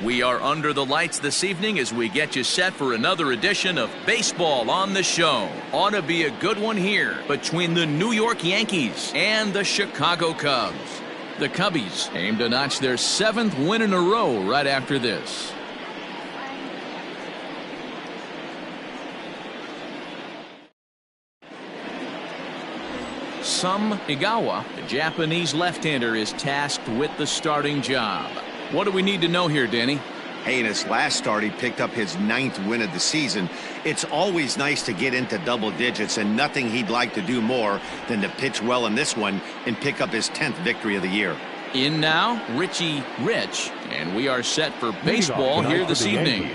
We are under the lights this evening as we get you set for another edition of Baseball on the Show. Ought to be a good one here between the New York Yankees and the Chicago Cubs. The Cubbies aim to notch their 7th win in a row right after this. Sam Igawa, the Japanese left-hander, is tasked with the starting job. What do we need to know here, Danny? Hey, in his last start, he picked up his 9th win of the season. It's always nice to get into double digits, and nothing he'd like to do more than to pitch well in this one and pick up his 10th victory of the year. In now, Richie Rich, and we are set for baseball here this evening.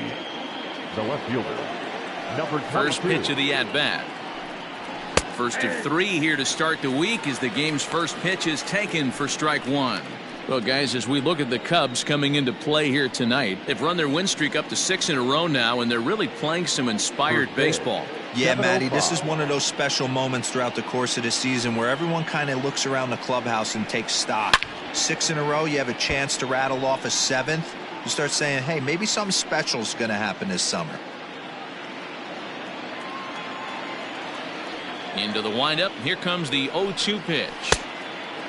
The left fielder, number 22. First pitch of the at-bat. First of 3 here to start the week as the game's first pitch is taken for strike 1. Well, guys, as we look at the Cubs coming into play here tonight, they've run their win streak up to 6 in a row now, and they're really playing some inspired baseball. Yeah, Matty, this is one of those special moments throughout the course of the season where everyone kind of looks around the clubhouse and takes stock. 6 in a row, you have a chance to rattle off a 7th. You start saying, hey, maybe something special is going to happen this summer. Into the windup. Here comes the 0-2 pitch.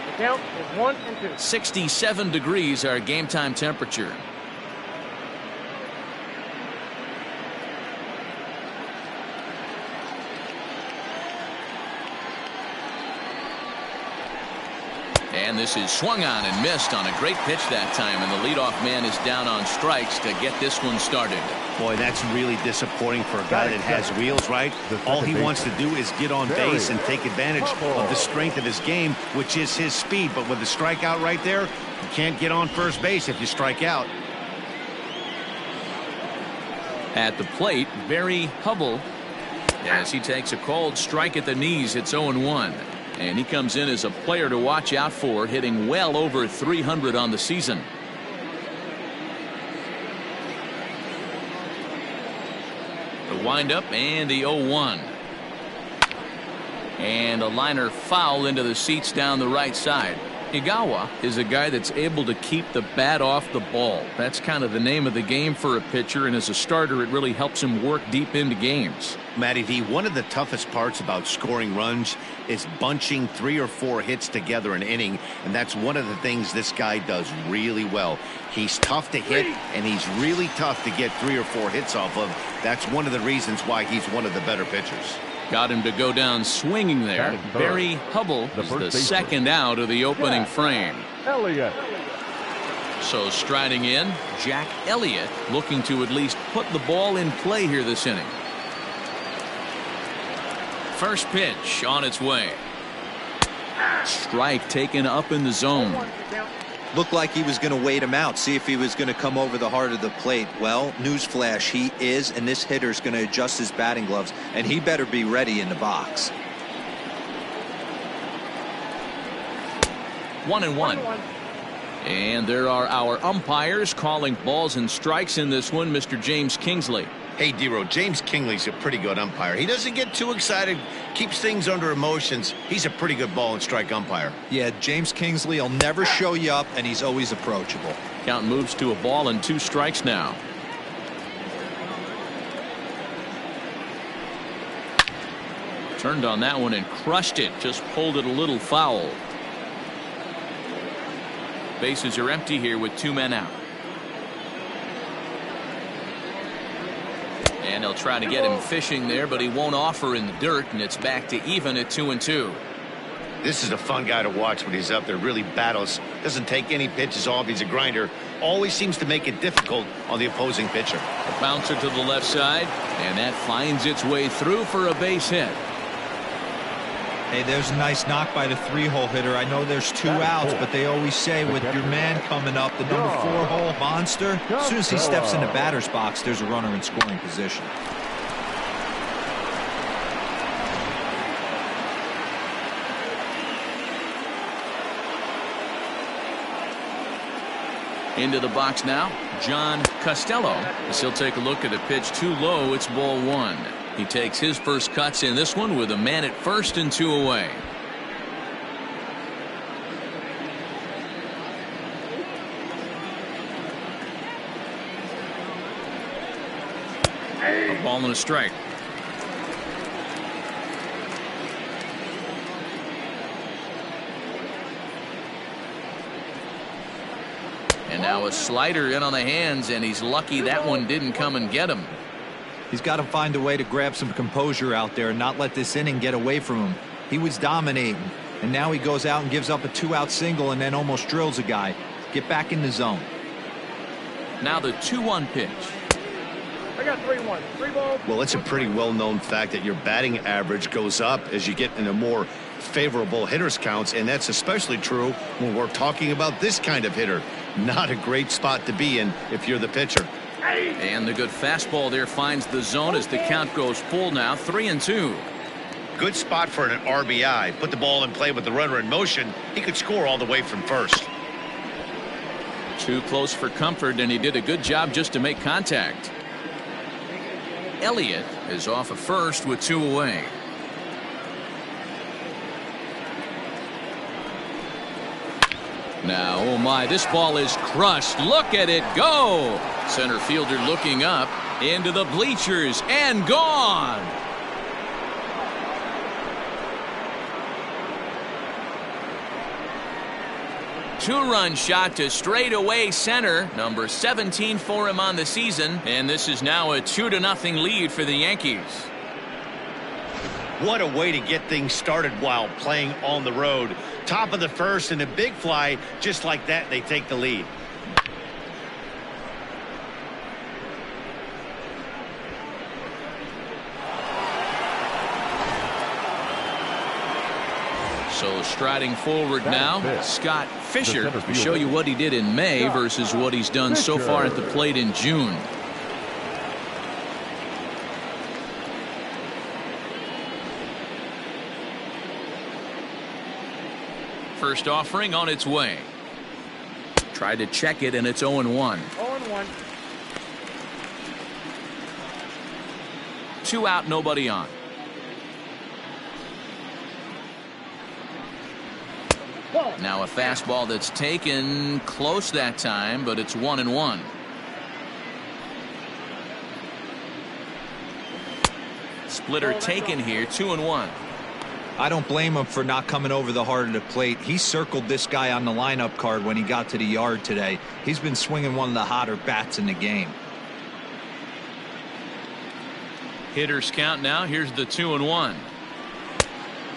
The count is 1 and 2. 67 degrees our game time temperature. And this is swung on and missed on a great pitch that time, and the leadoff man is down on strikes to get this one started. Boy, that's really disappointing for a guy that has wheels, right? All he wants to do is get on base and take advantage of the strength of his game, which is his speed. But with the strikeout right there, you can't get on first base if you strike out. At the plate, Barry Hubble, as he takes a called strike at the knees. It's 0-1. And he comes in as a player to watch out for, hitting well over 300 on the season. The windup and the 0-1. And a liner foul into the seats down the right side. Igawa is a guy that's able to keep the bat off the ball. That's kind of the name of the game for a pitcher, and as a starter, it really helps him work deep into games. Matty V, one of the toughest parts about scoring runs is bunching 3 or 4 hits together an inning, and that's one of the things this guy does really well. He's tough to hit, and he's really tough to get 3 or 4 hits off of. That's one of the reasons why he's one of the better pitchers. Got him to go down swinging there. Barry Hubble is the second out of the opening frame. Elliott. So striding in, Jack Elliott, looking to at least put the ball in play here this inning. First pitch on its way. Strike taken up in the zone. Looked like he was going to wait him out, see if he was going to come over the heart of the plate. Well, newsflash, he is, and this hitter's going to adjust his batting gloves, and he better be ready in the box. 1-1. And there are our umpires calling balls and strikes in this one. Mr. James Kingsley. Hey, D-Row, James Kingley's a pretty good umpire. He doesn't get too excited, keeps things under emotions. He's a pretty good ball and strike umpire. Yeah, James Kingsley will never show you up, and he's always approachable. Count moves to a ball and 2 strikes now. Turned on that one and crushed it. Just pulled it a little foul. Bases are empty here with 2 men out. And they'll try to get him fishing there, but he won't offer in the dirt, and it's back to even at 2-2. This is a fun guy to watch when he's up there. Really battles. Doesn't take any pitches off. He's a grinder. Always seems to make it difficult on the opposing pitcher. A bouncer to the left side, and that finds its way through for a base hit. Hey, there's a nice knock by the 3-hole hitter. I know there's 2 outs, but they always say with your man coming up, the number 4-hole monster, as soon as he steps in the batter's box, there's a runner in scoring position. Into the box now, John Costello, as he'll take a look at a pitch too low. It's ball 1. He takes his first cuts in this one with a man at first and 2 away. Ball and a strike. And now a slider in on the hands, and he's lucky that one didn't come and get him. He's got to find a way to grab some composure out there and not let this inning get away from him. He was dominating, and now he goes out and gives up a 2-out single and then almost drills a guy. Get back in the zone. Now the 2-1 pitch. I got 3-1. 3 balls. Well, it's a pretty well-known fact that your batting average goes up as you get into more favorable hitters counts, and that's especially true when we're talking about this kind of hitter. Not a great spot to be in if you're the pitcher. And the good fastball there finds the zone as the count goes full now, 3-2. Good spot for an RBI. Put the ball in play with the runner in motion. He could score all the way from first. Too close for comfort, and he did a good job just to make contact. Elliott is off of first with 2 away. Now, oh my, this ball is crushed. Look at it go. Center fielder looking up into the bleachers and gone. Two-run shot to straightaway center. Number 17 for him on the season. And this is now a 2-0 lead for the Yankees. What a way to get things started while playing on the road. Top of the first and a big fly. Just like that, they take the lead. So striding forward now, Scott Fisher to show you what he did in May versus what he's done so far at the plate in June. First offering on its way. Tried to check it, and it's 0-1. 0-1. 2 out, nobody on. Now a fastball that's taken close that time, but it's 1-1. Splitter taken here, 2-1. I don't blame him for not coming over the heart of the plate. He circled this guy on the lineup card when he got to the yard today. He's been swinging one of the hotter bats in the game. Hitters count now. Here's the 2-1.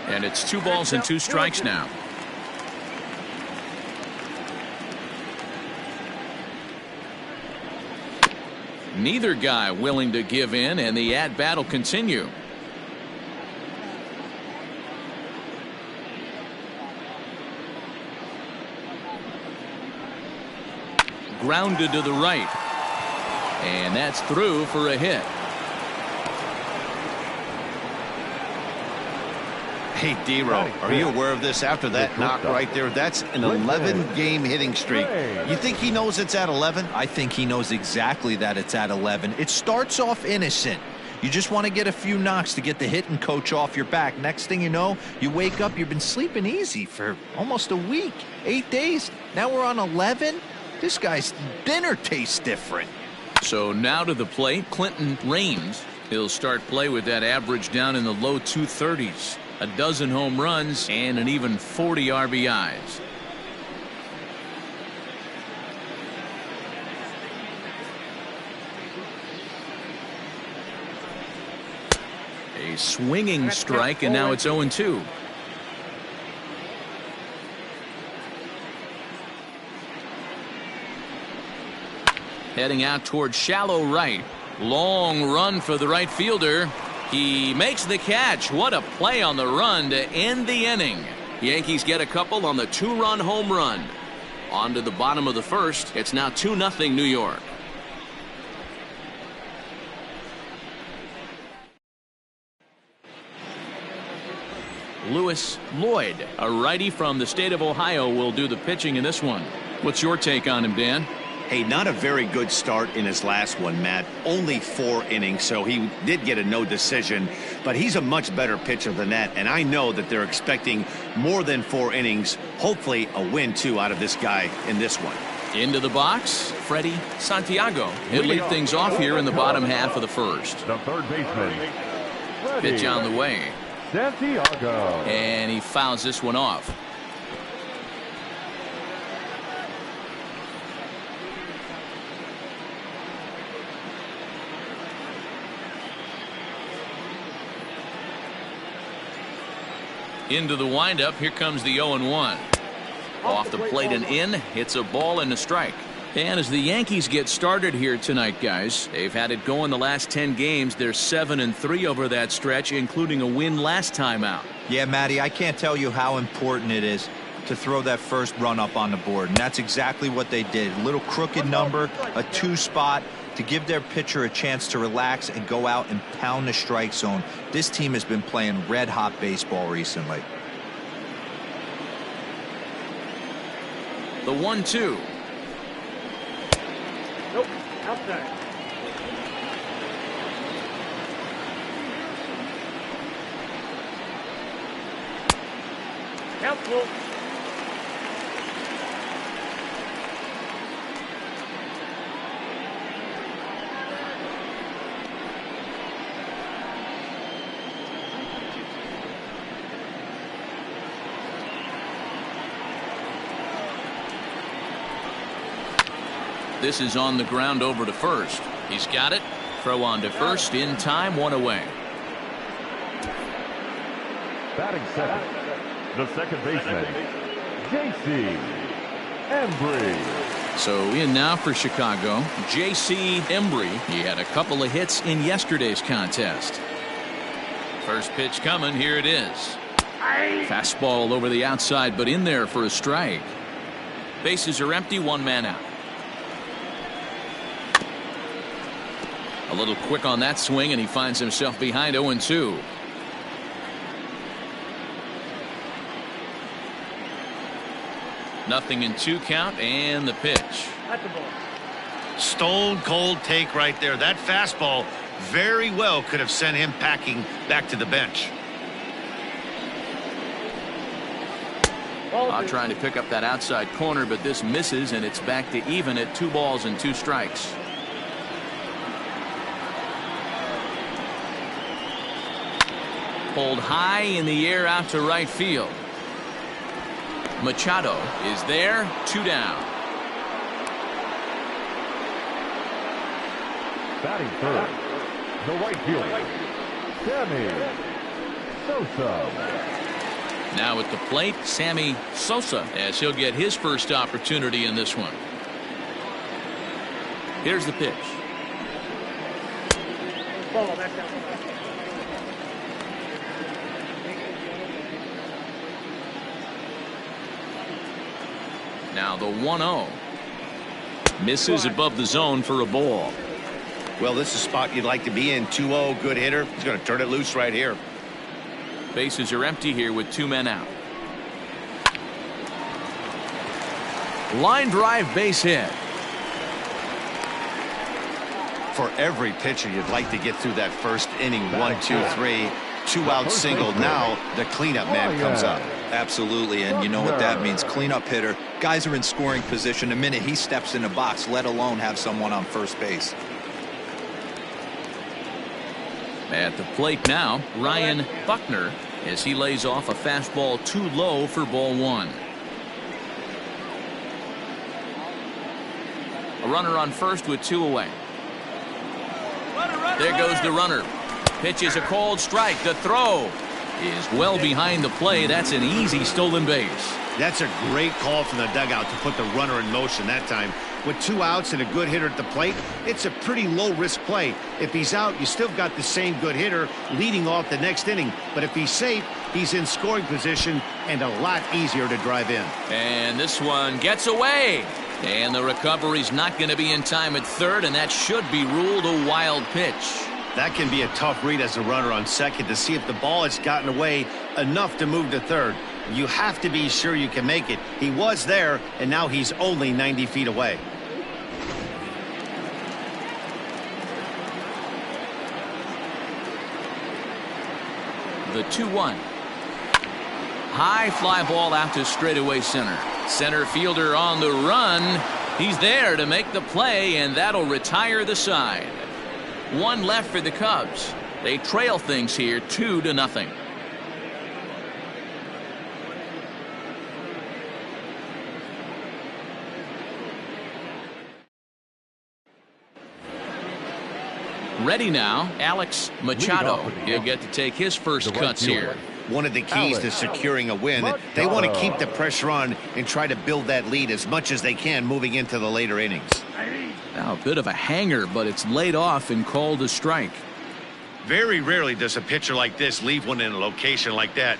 And it's 2 balls and 2 strikes now. Neither guy willing to give in, and the at-bat will continue. Grounded to the right. And that's through for a hit. Hey, D-Row, are you aware of this after that knock right there? That's an 11-game hitting streak. You think he knows it's at 11? I think he knows exactly that it's at 11. It starts off innocent. You just want to get a few knocks to get the hitting coach off your back. Next thing you know, you wake up, you've been sleeping easy for almost a week, 8 days. Now we're on 11. This guy's dinner tastes different. So now to the plate, Clinton Raines. He'll start play with that average down in the low 230s. A dozen home runs and an even 40 RBIs. A swinging strike, and now it's 0-2. Heading out towards shallow right. Long run for the right fielder. He makes the catch. What a play on the run to end the inning. Yankees get a couple on the 2-run home run. On to the bottom of the first. It's now 2-0 New York. Lewis Lloyd, a righty from the state of Ohio, will do the pitching in this one. What's your take on him, Dan? Hey, not a very good start in his last one, Matt. Only 4 innings, so he did get a no decision. But he's a much better pitcher than that, and I know that they're expecting more than 4 innings. Hopefully a win, too, out of this guy in this one. Into the box, Freddie Santiago. He'll lead things off here in the bottom half of the first. The third baseman, Pitch on the way. Santiago. And he fouls this one off. Into the windup. Here comes the 0-1. Off the plate and in. Hits a ball and a strike. And as the Yankees get started here tonight, guys, they've had it going the last 10 games. They're 7-3 over that stretch, including a win last time out. Yeah, Matty, I can't tell you how important it is to throw that first run up on the board. And that's exactly what they did. A little crooked number, a 2 spot to give their pitcher a chance to relax and go out and pound the strike zone. This team has been playing red-hot baseball recently. The 1-2. Nope. Outside. Count. This is on the ground over to first. He's got it. Throw on to first in time. 1 away. Batting second, the second baseman, J.C. Embry. So in now for Chicago, J.C. Embry. He had a couple of hits in yesterday's contest. First pitch coming. Here it is. Fastball over the outside, but in there for a strike. Bases are empty. 1 man out. A little quick on that swing, and he finds himself behind 0-2. Nothing in 2 count, and the pitch. Stone cold take right there. That fastball very well could have sent him packing back to the bench. Trying to pick up that outside corner, but this misses, and it's back to even at 2 balls and 2 strikes. Pulled high in the air out to right field. Machado is there. 2 down. Batting third, the right fielder, Sammy Sosa. Now at the plate, Sammy Sosa, as he'll get his first opportunity in this one. Here's the pitch. Now the 1-0. Misses above the zone for a ball. Well, this is a spot you'd like to be in. 2-0, good hitter. He's going to turn it loose right here. Bases are empty here with 2 men out. Line drive, base hit. For every pitcher, you'd like to get through that first inning. 1, 2, 3, 2 out single. Now the cleanup man comes up. Absolutely, and you know what that means. Cleanup hitter. Guys are in scoring position the minute he steps in the box, let alone have someone on first base. At the plate now, Ryan Buckner, as he lays off a fastball too low for ball 1. A runner on first with 2 away. There goes the runner. Pitch is a called strike. The throw is well behind the play. That's an easy stolen base. That's a great call from the dugout to put the runner in motion that time. With 2 outs and a good hitter at the plate, it's a pretty low-risk play. If he's out, you still got the same good hitter leading off the next inning. But if he's safe, he's in scoring position and a lot easier to drive in. And this one gets away. And the recovery's not going to be in time at third, and that should be ruled a wild pitch. That can be a tough read as a runner on second to see if the ball has gotten away enough to move to third. You have to be sure you can make it. He was there, and now he's only 90 feet away. The 2-1. High fly ball out to straightaway center. Center fielder on the run. He's there to make the play, and that'll retire the side. One left for the Cubs. They trail things here 2-0. Ready now, Alex Machado. He'll get to take his first cuts here. One of the keys to securing a win, they want to keep the pressure on and try to build that lead as much as they can moving into the later innings. Now a bit of a hanger, but it's laid off and called a strike. Very rarely does a pitcher like this leave one in a location like that.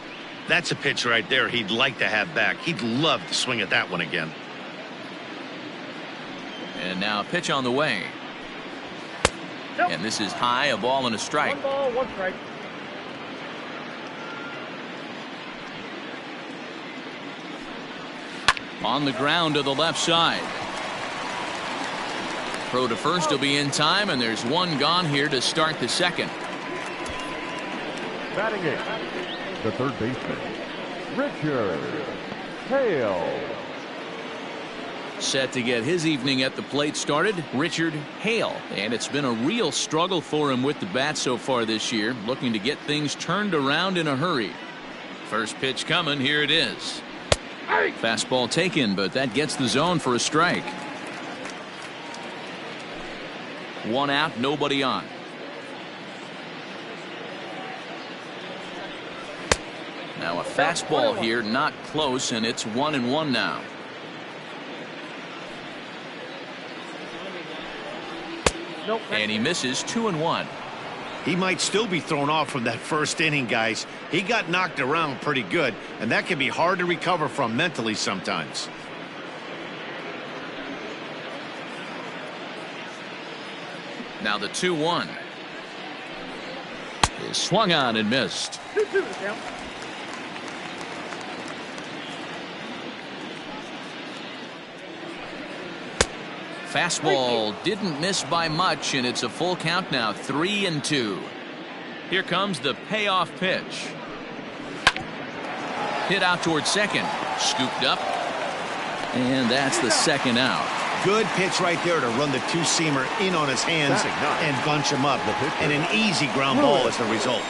That's a pitch right there he'd like to have back. He'd love to swing at that one again. And now a pitch on the way. And this is high, a ball and a strike. 1 ball, 1 strike. On the ground to the left side. Throw to first will be in time, and there's one gone here to start the second. Batting it, the third baseman, Richard Hale. Set to get his evening at the plate started, Richard Hale. And it's been a real struggle for him with the bat so far this year, looking to get things turned around in a hurry. First pitch coming, here it is. Fastball taken, but that gets the zone for a strike. One out, nobody on. Now a fastball here, not close, and it's 1-1 now. And he misses 2-1. He might still be thrown off from that first inning, guys. He got knocked around pretty good, and that can be hard to recover from mentally sometimes. Now the 2-1 is swung on and missed. 2-2 the count. Fastball didn't miss by much, and it's a full count now, 3-2. Here comes the payoff pitch. Hit out towards second, scooped up, and that's the second out. Good pitch right there to run the two-seamer in on his hands and bunch him up, and an easy ground ball as the result.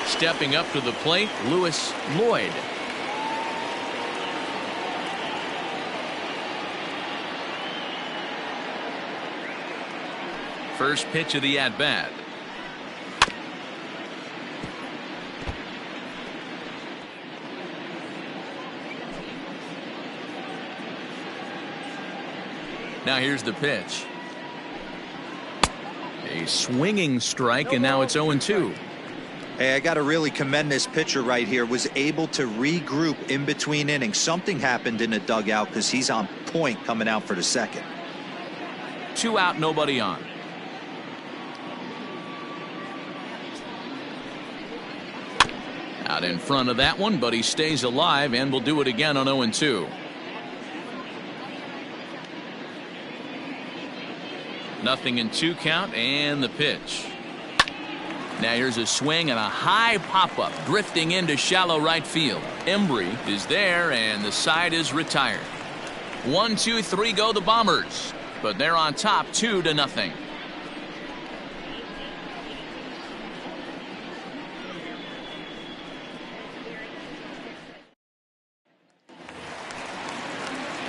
Stepping up to the plate, Lewis Lloyd. First pitch of the at-bat. Now here's the pitch. A swinging strike, and now it's 0-2. Hey, I got to really commend this pitcher right here. Was able to regroup in between innings. Something happened in the dugout because he's on point coming out for the second. 2 out, nobody on. Out in front of that one, but he stays alive and will do it again on 0-2. Nothing in 2 count, and the pitch. Now here's a swing and a high pop-up drifting into shallow right field. Embry is there, and the side is retired. 1, 2, 3 go the Bombers, but they're on top 2-0.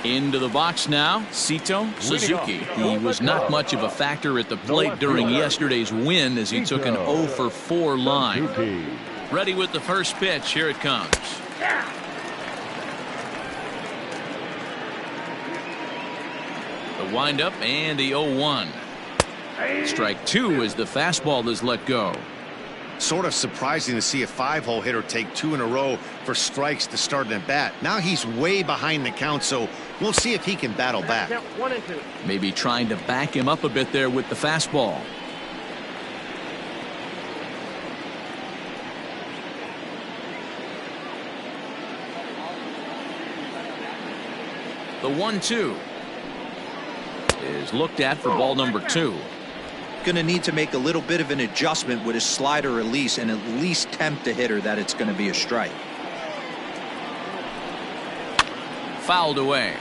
Into the box now, Sito Suzuki. He was not much of a factor at the plate during yesterday's win as he took an 0-for-4 line. Ready with the first pitch. Here it comes. The windup and the 0-1. Strike 2 as the fastball is let go. Sort of surprising to see a 5-hole hitter take 2 in a row for strikes to start an at-bat. Now he's way behind the count, so we'll see if he can battle back. 1-2. Maybe trying to back him up a bit there with the fastball. The 1-2 is looked at for ball number 2. Going to need to make a little bit of an adjustment with his slider release and at least tempt the hitter that it's going to be a strike. fouled away.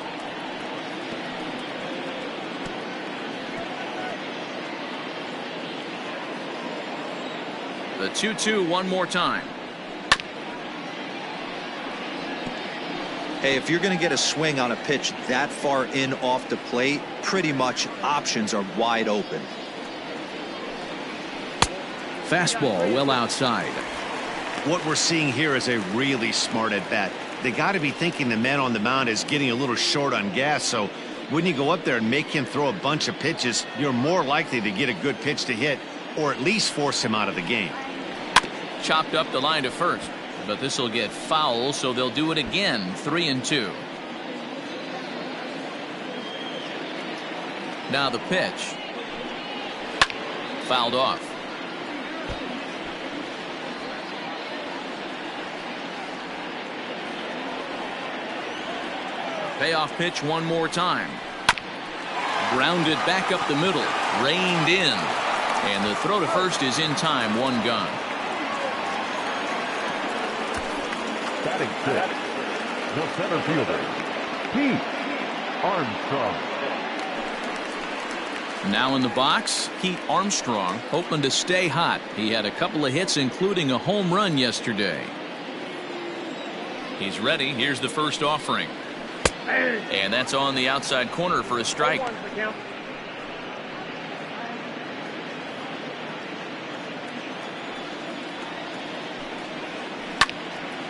The 2-2 one more time. Hey, if you're going to get a swing on a pitch that far in off the plate, pretty much options are wide open. Fastball well outside. What we're seeing here is a really smart at bat. They got to be thinking the man on the mound is getting a little short on gas, so when you go up there and make him throw a bunch of pitches, you're more likely to get a good pitch to hit or at least force him out of the game. Chopped up the line to first, but this will get foul, so they'll do it again. 3-2. Now the pitch. Fouled off. Payoff pitch one more time. Grounded back up the middle. Reined in. And the throw to first is in time. One gone. Batting six, the center fielder, Pete Armstrong. Now in the box, Pete Armstrong, hoping to stay hot. He had a couple of hits, including a home run yesterday. He's ready. Here's the first offering. And that's on the outside corner for a strike.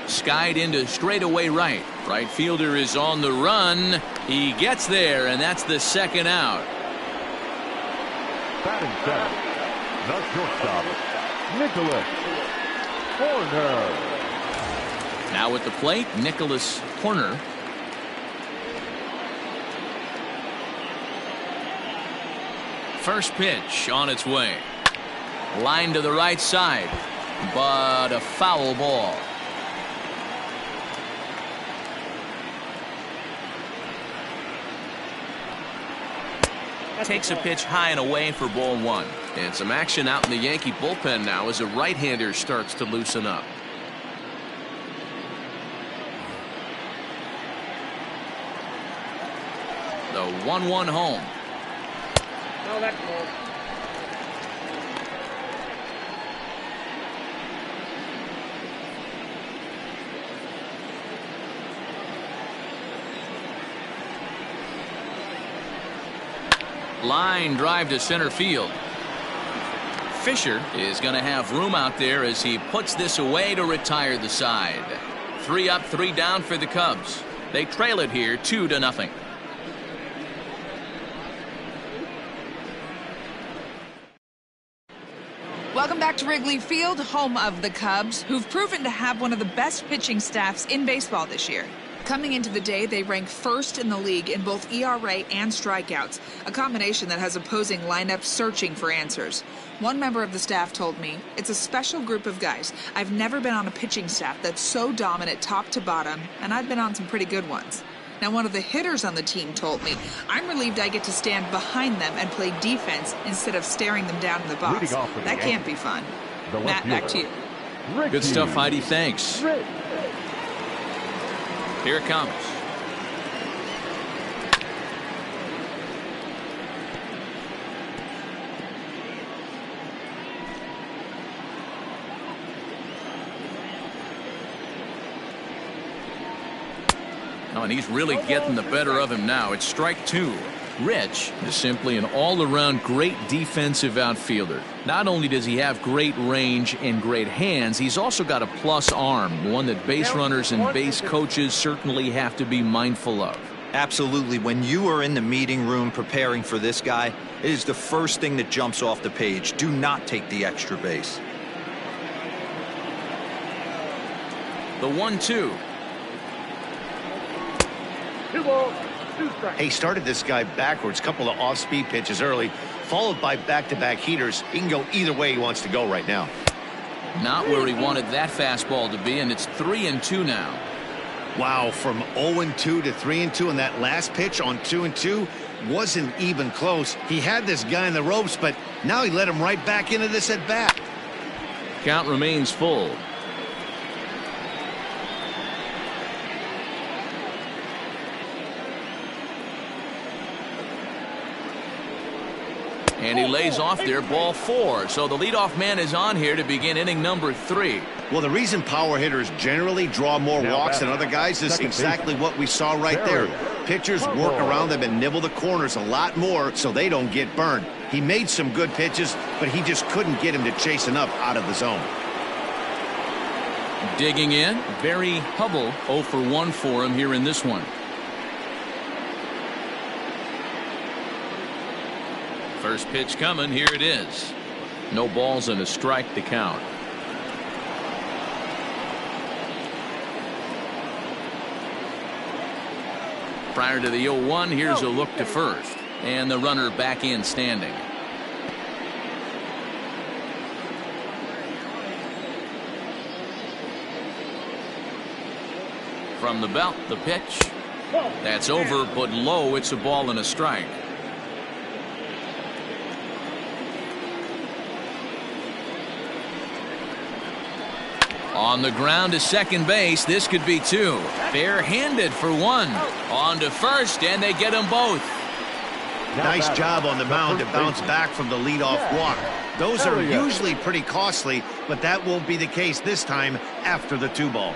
Skied into straightaway right. Right fielder is on the run. He gets there, and that's the second out. Batting seven, the shortstop, Nicholas Horner. Now at the plate, Nicholas Horner. First pitch on its way. Line to the right side, but a foul ball. Takes a pitch high and away for ball one. And some action out in the Yankee bullpen now as a right-hander starts to loosen up. The 1-1 home. No, that's more. Line drive to center field. Fisher is going to have room out there as he puts this away to retire the side. 3 up, 3 down for the Cubs. They trail it here 2-0. Welcome back to Wrigley Field, home of the Cubs, who've proven to have one of the best pitching staffs in baseball this year. Coming into the day, they rank first in the league in both ERA and strikeouts, a combination that has opposing lineups searching for answers. One member of the staff told me, "It's a special group of guys. I've never been on a pitching staff that's so dominant top to bottom, and I've been on some pretty good ones." Now, one of the hitters on the team told me, "I'm relieved I get to stand behind them and play defense instead of staring them down in the box. That can't be fun." Matt, back to you. Good stuff, Heidi. Thanks. Here it comes. Oh, and he's really getting the better of him now. It's strike 2. Rich is simply an all-around great defensive outfielder. Not only does he have great range and great hands, he's also got a plus arm, one that base runners and base coaches certainly have to be mindful of. Absolutely. When you are in the meeting room preparing for this guy, it is the first thing that jumps off the page. Do not take the extra base. The 1-2. 2 balls, 2 strikes. He started this guy backwards, couple of off-speed pitches early, followed by back-to-back heaters. He can go either way he wants to go right now. Not where he wanted that fastball to be, and it's 3-2 now. Wow, from 0-2 to 3-2, and that last pitch on 2-2 wasn't even close. He had this guy in the ropes, but now he let him right back into this at bat. Count remains full. And he lays off there, ball 4. So the leadoff man is on here to begin inning number 3. Well, the reason power hitters generally draw more walks than other guys is exactly what we saw right there. Pitchers work around them and nibble the corners a lot more so they don't get burned. He made some good pitches, but he just couldn't get him to chase enough out of the zone. Digging in, Barry Hubble, 0 for 1 for him here in this one. First pitch coming, here it is. No balls and a strike to count. Prior to the 0-1, here's a look to first. And the runner back in standing. From the belt, the pitch. That's over, but low. It's a ball and a strike. On the ground to second base. This could be 2. Bare-handed for 1. On to first, and they get them both. Nice job on the mound to bounce back from the leadoff walk. Those are usually pretty costly, but that won't be the case this time after the 2-ball.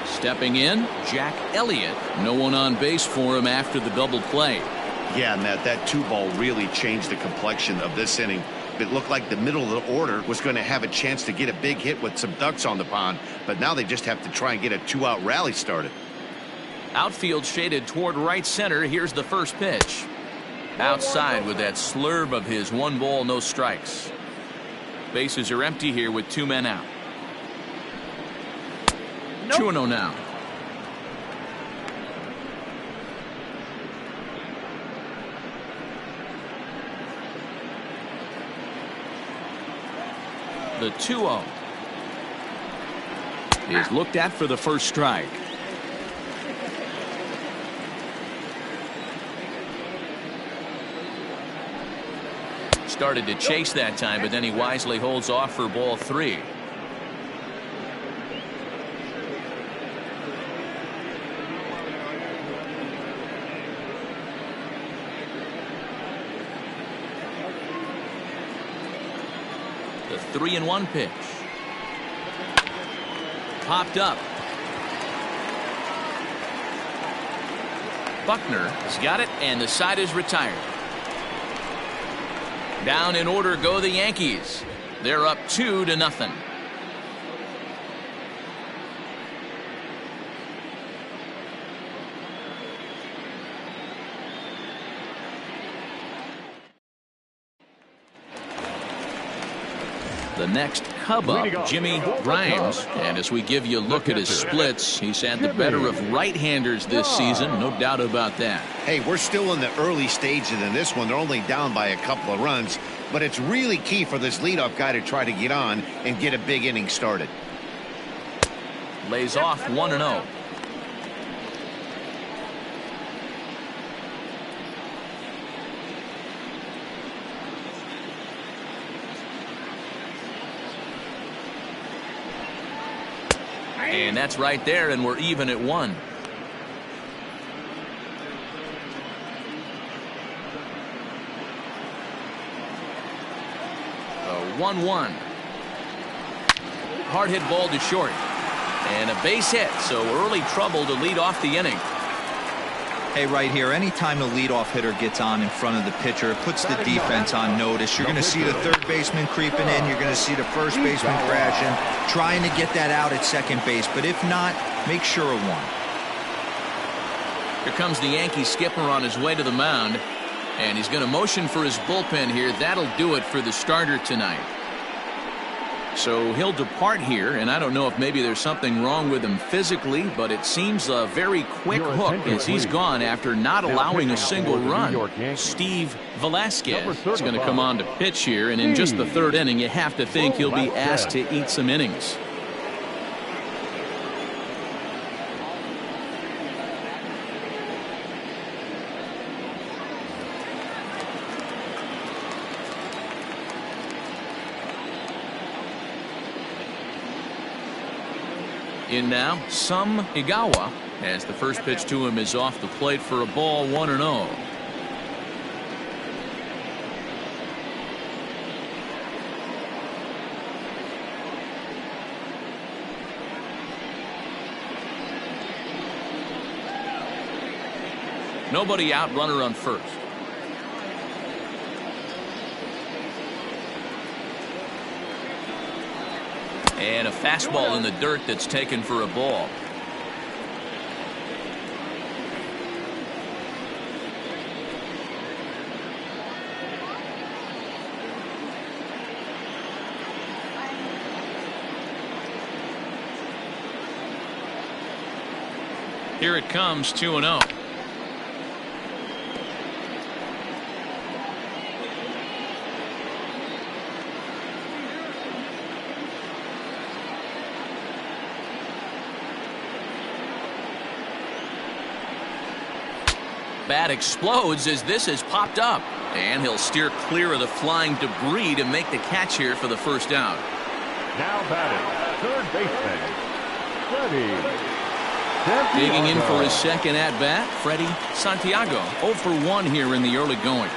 Stepping in, Jack Elliott. No one on base for him after the double play. Yeah, Matt, that 2-ball really changed the complexion of this inning. It looked like the middle of the order was going to have a chance to get a big hit with some ducks on the pond, but now they just have to try and get a 2-out rally started. Outfield shaded toward right center. Here's the first pitch. Outside with that slurve of his. 1 ball, no strikes. Bases are empty here with 2 men out. 2-0 now. The 2-0 is looked at for the first strike. Started to chase that time, but then he wisely holds off for ball 3. The 3-1 pitch. Popped up. Buckner has got it, and the side is retired. Down in order go the Yankees. They're up 2-0. The next Cub up, Jimmy Grimes. And as we give you a look at his splits, he's had the better of right-handers this season. No doubt about that. Hey, we're still in the early stages in this one. They're only down by a couple of runs. But it's really key for this leadoff guy to try to get on and get a big inning started. Lays off 1-0. And that's right there, and we're even at 1. A 1-1. Hard hit ball to short. And a base hit, so early trouble to lead off the inning. Hey, right here, anytime the leadoff hitter gets on in front of the pitcher, it puts the defense on notice. You're going to see the third baseman creeping in. You're going to see the first baseman crashing, trying to get that out at second base. But if not, make sure of 1. Here comes the Yankee skipper on his way to the mound. And he's going to motion for his bullpen here. That'll do it for the starter tonight. So he'll depart here, and I don't know if maybe there's something wrong with him physically, but it seems a very quick hook as he's gone after not allowing a single run. Steve Velasquez is going to come on to pitch here, and in just the 3rd inning, you have to think he'll be asked to eat some innings. In now, Some Igawa, as the first pitch to him is off the plate for a ball, 1-0. Nobody out, runner on first. And a fastball in the dirt that's taken for a ball. Here it comes, 2-0. Bat explodes as this has popped up, and he'll steer clear of the flying debris to make the catch here for the first out. Now batting, third baseman, Freddie. Digging in for his second at-bat, Freddie Santiago, 0 for 1 here in the early going.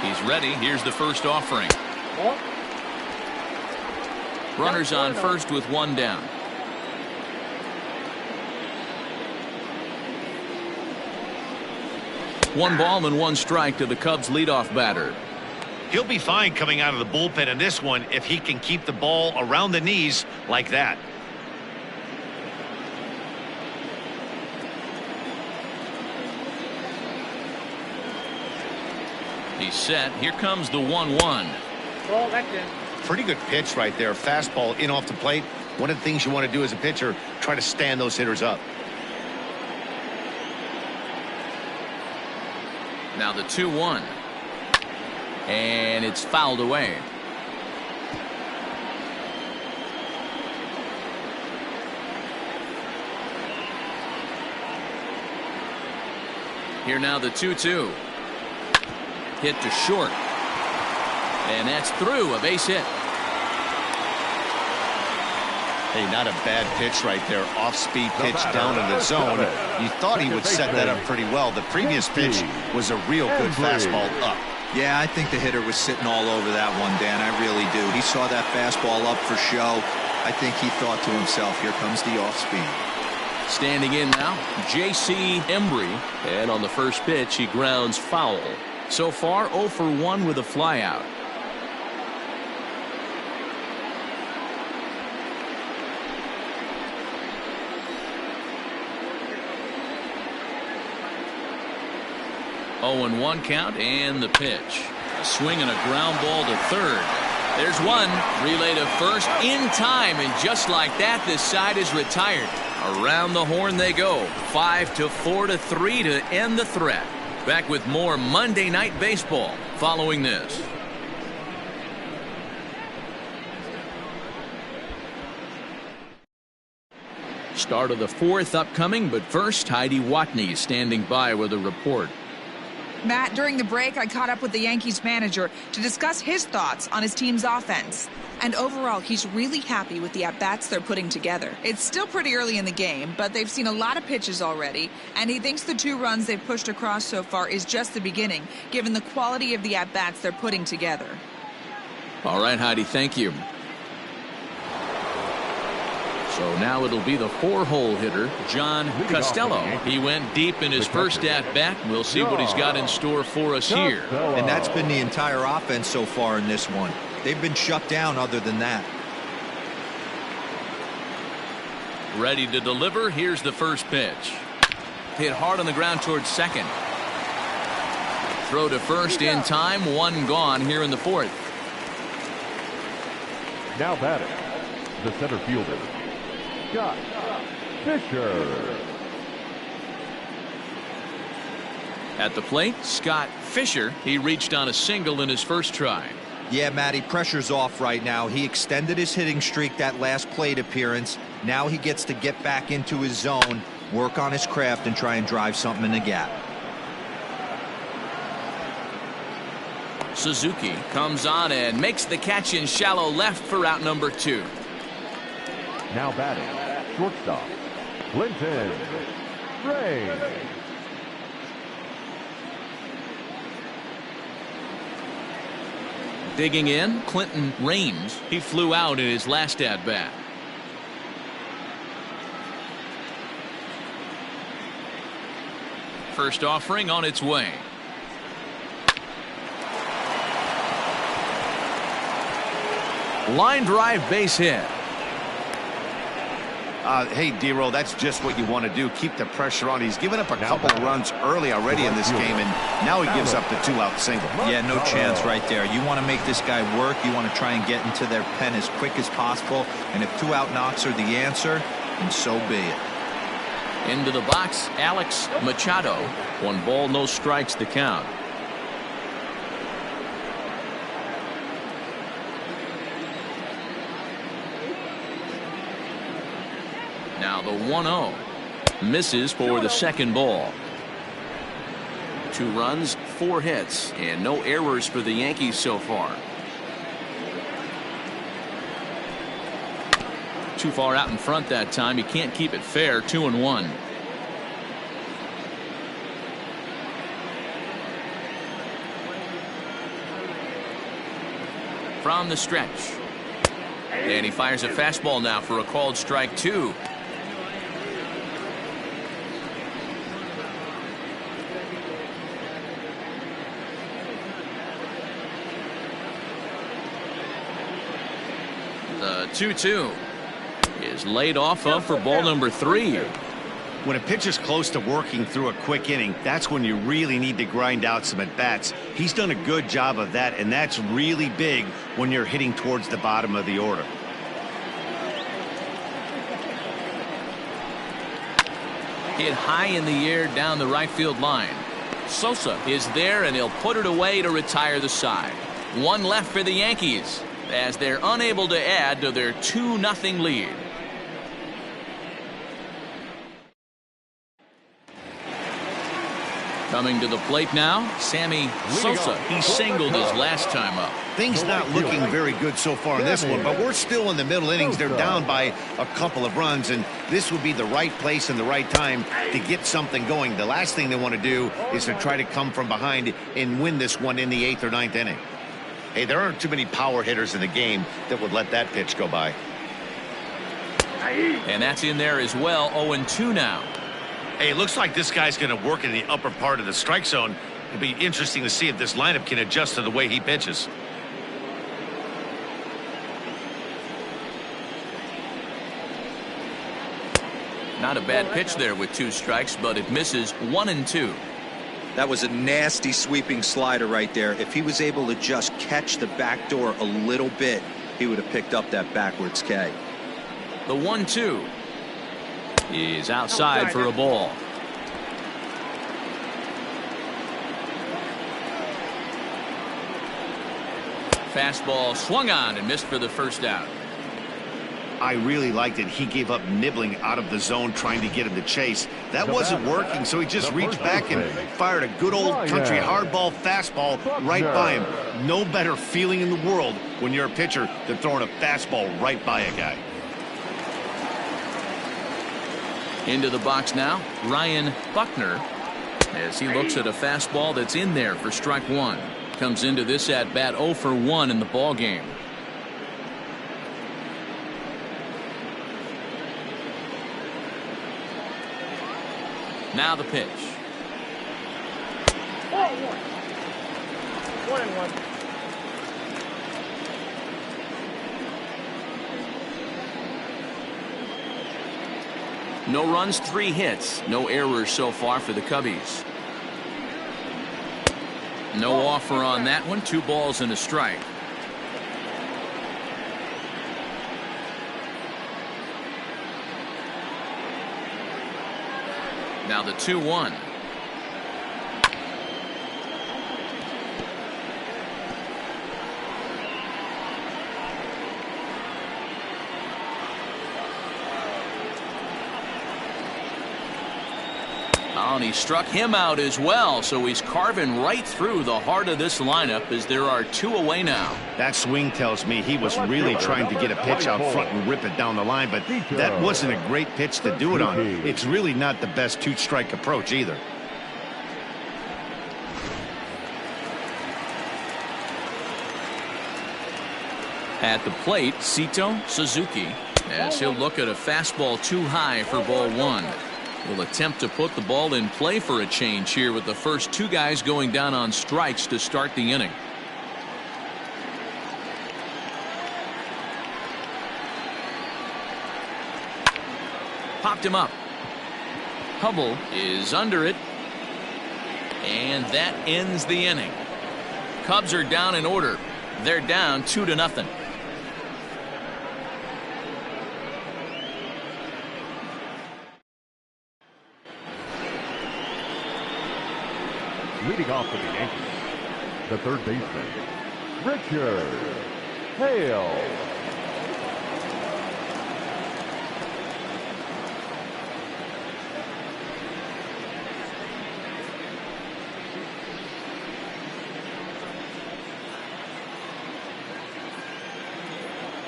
He's ready. Here's the first offering. Runners on first with one down. One ball and one strike to the Cubs leadoff batter. He'll be fine coming out of the bullpen in this one if he can keep the ball around the knees like that. He's set. Here comes the 1-1. Ball, that's in. Pretty good pitch right there. Fastball in off the plate. One of the things you want to do as a pitcher, try to stand those hitters up. Now the 2-1. And it's fouled away. Here now the 2-2. Hit to short. And that's through, a base hit. Hey, not a bad pitch right there. Off-speed pitch down in the zone. You thought he would set that up pretty well. The previous pitch was a real good fastball up. Yeah, I think the hitter was sitting all over that one, Dan. I really do. He saw that fastball up for show. I think he thought to himself, here comes the off-speed. Standing in now, J.C. Embry. And on the first pitch, he grounds foul. So far, 0 for 1 with a flyout. Oh, and 1 count, and the pitch. A swing and a ground ball to third. There's one. Relay to first in time, and just like that, this side is retired. Around the horn they go. 5-4-3 to end the threat. Back with more Monday Night Baseball following this. Start of the 4th upcoming, but first, Heidi Watney standing by with a report. Matt, during the break, I caught up with the Yankees manager to discuss his thoughts on his team's offense. And overall, he's really happy with the at-bats they're putting together. It's still pretty early in the game, but they've seen a lot of pitches already, and he thinks the 2 runs they've pushed across so far is just the beginning, given the quality of the at-bats they're putting together. All right, Heidi, thank you. So now it'll be the 4-hole hitter, John Costello. He went deep in his first at-bat. We'll see what he's got in store for us here. And that's been the entire offense so far in this one. They've been shut down other than that. Ready to deliver. Here's the first pitch. Hit hard on the ground towards second. Throw to first in time. 1 gone here in the 4th. Now batting, the center fielder, Scott Fisher. At the plate, Scott Fisher. He reached on a single in his first try. Yeah, Matty, pressure's off right now. He extended his hitting streak that last plate appearance. Now he gets to get back into his zone, work on his craft, and try and drive something in the gap. Suzuki comes on and makes the catch in shallow left for out number 2. Now batting, shortstop, Clinton Ray. Digging in, Clinton Raines. He flew out in his last at-bat. First offering on its way. Line drive base hit. Hey, D-Roll, that's just what you want to do. Keep the pressure on. He's given up a couple of runs early already in this game, and now he gives up the 2-out single. Yeah, no chance right there. You want to make this guy work. You want to try and get into their pen as quick as possible. And if 2-out knocks are the answer, then so be it. Into the box, Alex Machado. 1 ball, no strikes to count. Now the 1-0 misses for the second ball. 2 runs, 4 hits, and no errors for the Yankees so far. Too far out in front that time. You can't keep it fair. 2-1. From the stretch. And he fires a fastball now for a called strike 2. The 2-2 is laid off of for ball number 3. When a pitcher's close to working through a quick inning, that's when you really need to grind out some at-bats. He's done a good job of that, and that's really big when you're hitting towards the bottom of the order. Hit high in the air down the right field line. Sosa is there, and he'll put it away to retire the side. 1 left for the Yankees, as they're unable to add to their 2-0 lead. Coming to the plate now, Sammy Sosa. He singled his last time up. Things not looking very good so far in this one, but we're still in the middle innings. They're down by a couple of runs, and this would be the right place and the right time to get something going. The last thing they want to do is to try to come from behind and win this one in the 8th or 9th inning. Hey, there aren't too many power hitters in the game that would let that pitch go by. And that's in there as well. 0-2 now. Hey, it looks like this guy's going to work in the upper part of the strike zone. It'll be interesting to see if this lineup can adjust to the way he pitches. Not a bad pitch there with 2 strikes, but it misses. 1-2. That was a nasty sweeping slider right there. If he was able to just catch the back door a little bit, he would have picked up that backwards K. The 1-2 is outside for a ball. Fastball swung on and missed for the first out. I really liked it. He gave up nibbling out of the zone trying to get him to chase. That wasn't working, so he just reached back and fired a good old country hardball fastball right by him. No better feeling in the world when you're a pitcher than throwing a fastball right by a guy. Into the box now, Ryan Buckner, as he looks at a fastball that's in there for strike 1. Comes into this at bat 0 for 1 in the ball game. Now the pitch. 1-1. No runs, 3 hits, no errors so far for the Cubbies. No offer on that one. 2 balls and a strike. Now the 2-1. and he struck him out as well. So he's carving right through the heart of this lineup as there are 2 away now. That swing tells me he was really trying to get a pitch out front and rip it down the line, but that wasn't a great pitch to do it on. It's really not the best 2-strike approach either. At the plate, Sito Suzuki, as he'll look at a fastball too high for ball 1. He'll attempt to put the ball in play for a change here with the first 2 guys going down on strikes to start the inning. Popped him up. Hubble is under it. And that ends the inning. Cubs are down in order. They're down 2-0. Leading off for the Yankees, the third baseman, Richard Hale.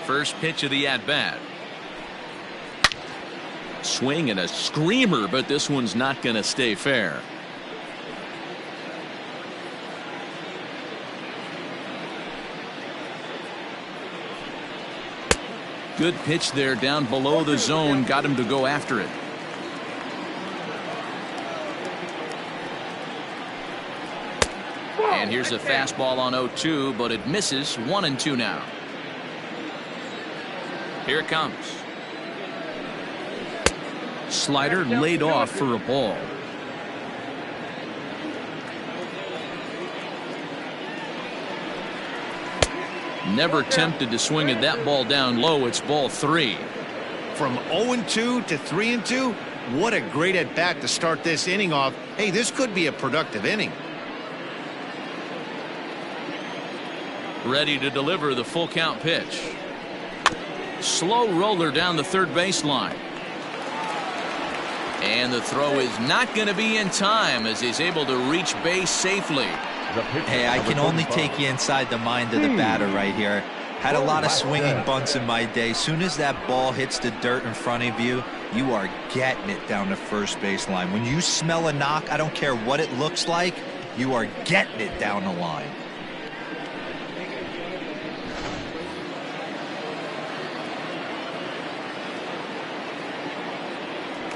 First pitch of the at-bat. Swing and a screamer, but this one's not going to stay fair. Good pitch there down below the zone, got him to go after it. And here's a fastball on 0-2, but it misses. 1-2 now. Here it comes. Slider laid off for a ball. Never tempted to swing at that ball down low. It's ball 3. From 0-2 to 3-2, what a great at bat to start this inning off. Hey, this could be a productive inning. Ready to deliver the full count pitch. Slow roller down the third baseline. And the throw is not going to be in time as he's able to reach base safely. Hey, I can only take you inside the mind of the batter right here. Had a lot of swinging bunts in my day. Soon as that ball hits the dirt in front of you, you are getting it down the first baseline. When you smell a knock, I don't care what it looks like, you are getting it down the line.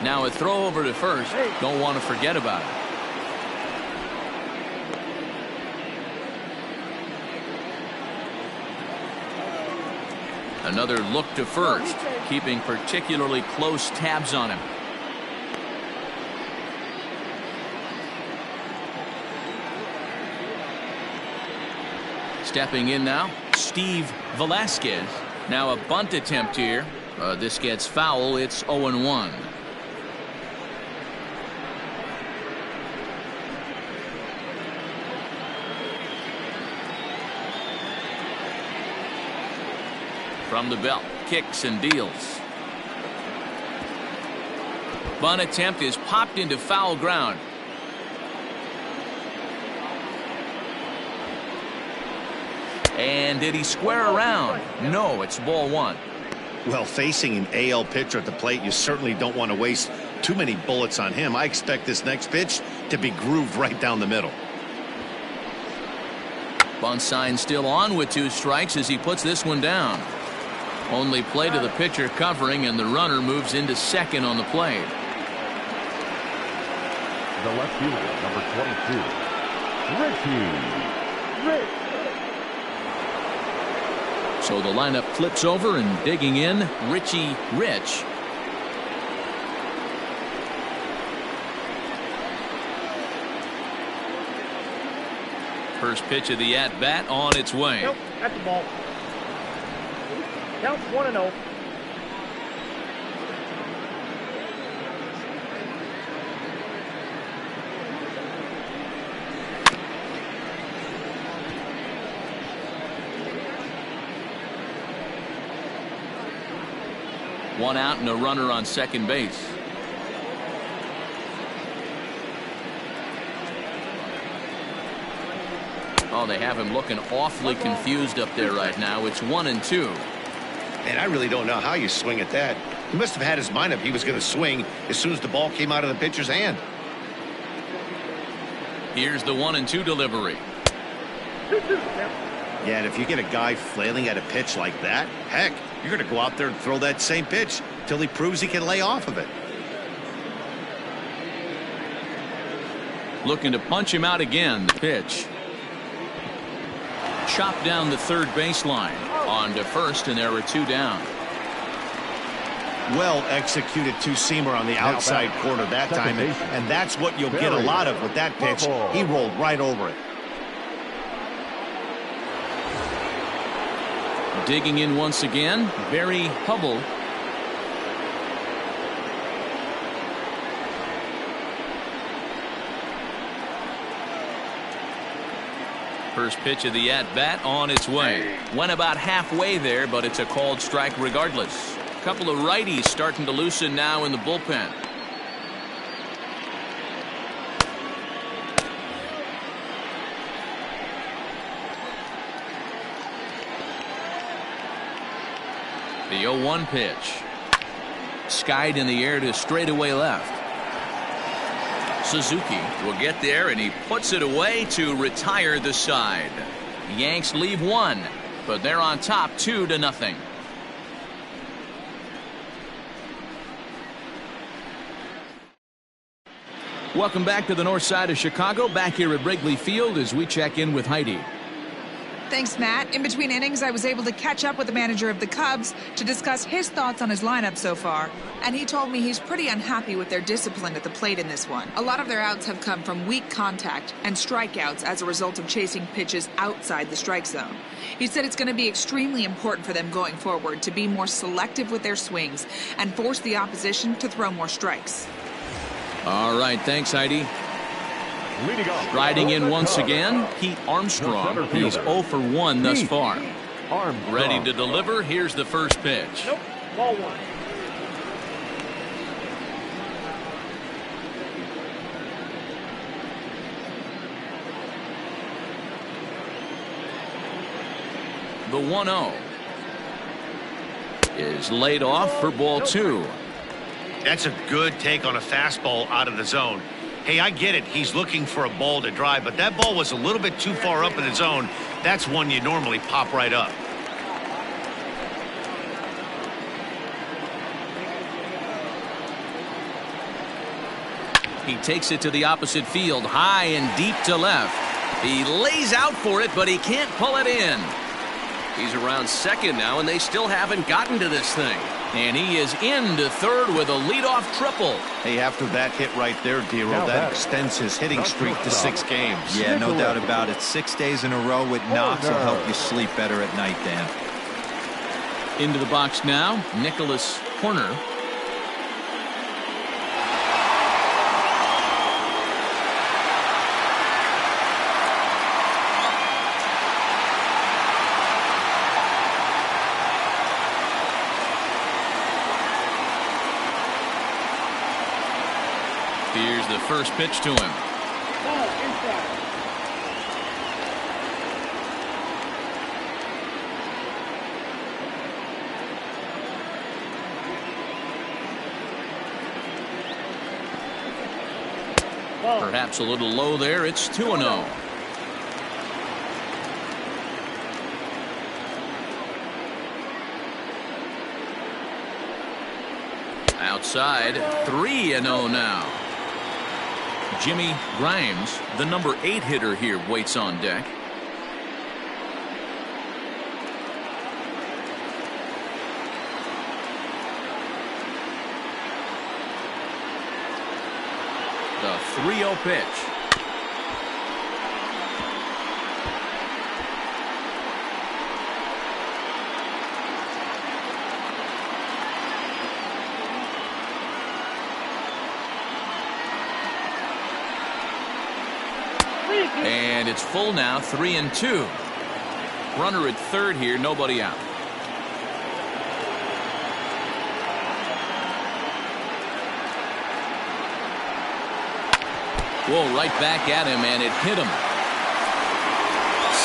Now a throw over to first. Don't want to forget about it. Another look to first, keeping particularly close tabs on him. Stepping in now, Steve Velasquez. Now a bunt attempt here. This gets foul. It's 0-1. From the belt, kicks and deals. Bunt attempt is popped into foul ground. And did he square around? No, it's ball 1. Well, facing an AL pitcher at the plate, you certainly don't want to waste too many bullets on him. I expect this next pitch to be grooved right down the middle. Bunt sign still on with 2 strikes as he puts this one down. Only play to the pitcher covering, and the runner moves into second on the plate. The left fielder, number 22, Richie Rich. So the lineup flips over, and digging in, Richie Rich. First pitch of the at-bat on its way. Nope, that's the ball. Count 1-0. One out and a runner on second base. Oh, they have him looking awfully confused up there right now. It's 1-2. And I really don't know how you swing at that. He must have had his mind up he was going to swing as soon as the ball came out of the pitcher's hand. Here's the 1-2 delivery. Yeah, and if you get a guy flailing at a pitch like that, heck, you're going to go out there and throw that same pitch till he proves he can lay off of it. Looking to punch him out again. The pitch. Chopped down the third baseline. On to first, and there are 2 down. Well executed two-seamer on the outside corner that time, and that's what you'll get a lot of with that pitch. He rolled right over it. Digging in once again, Barry Hubble. First pitch of the at-bat on its way. Went about halfway there, but it's a called strike regardless. A couple of righties starting to loosen now in the bullpen. The 0-1 pitch. Skied in the air to straightaway left. Suzuki will get there, and he puts it away to retire the side. Yanks leave 1, but they're on top 2-0. Welcome back to the north side of Chicago, back here at Wrigley Field as we check in with Heidi. Thanks, Matt. In between innings, I was able to catch up with the manager of the Cubs to discuss his thoughts on his lineup so far. And he told me he's pretty unhappy with their discipline at the plate in this one. A lot of their outs have come from weak contact and strikeouts as a result of chasing pitches outside the strike zone. He said it's going to be extremely important for them going forward to be more selective with their swings and force the opposition to throw more strikes. All right, thanks, Heidi. Riding in once again, Pete Armstrong. He's 0 for 1 thus far. Ready to deliver. Here's the first pitch. Nope. Ball 1. The 1-0 is laid off for ball 2. That's a good take on a fastball out of the zone. Hey, I get it. He's looking for a ball to drive, but that ball was a little bit too far up in the zone. That's one you normally pop right up. He takes it to the opposite field, high and deep to left. He lays out for it, but he can't pull it in. He's around second now, and they still haven't gotten to this thing. And he is into third with a leadoff triple. Hey, after that hit right there, Dero, that extends his hitting streak to 6 games. Yeah, no doubt about it. 6 days in a row with knocks will help you sleep better at night, Dan. Into the box now, Nicholas Horner. Here's the first pitch to him. Ball inside. Perhaps a little low there. It's 2-0. Outside, 3-0 now. Jimmy Grimes, the number 8 hitter here, waits on deck. The 3-0 pitch. And it's full now, 3-2. Runner at third here, nobody out. Whoa, right back at him, and it hit him.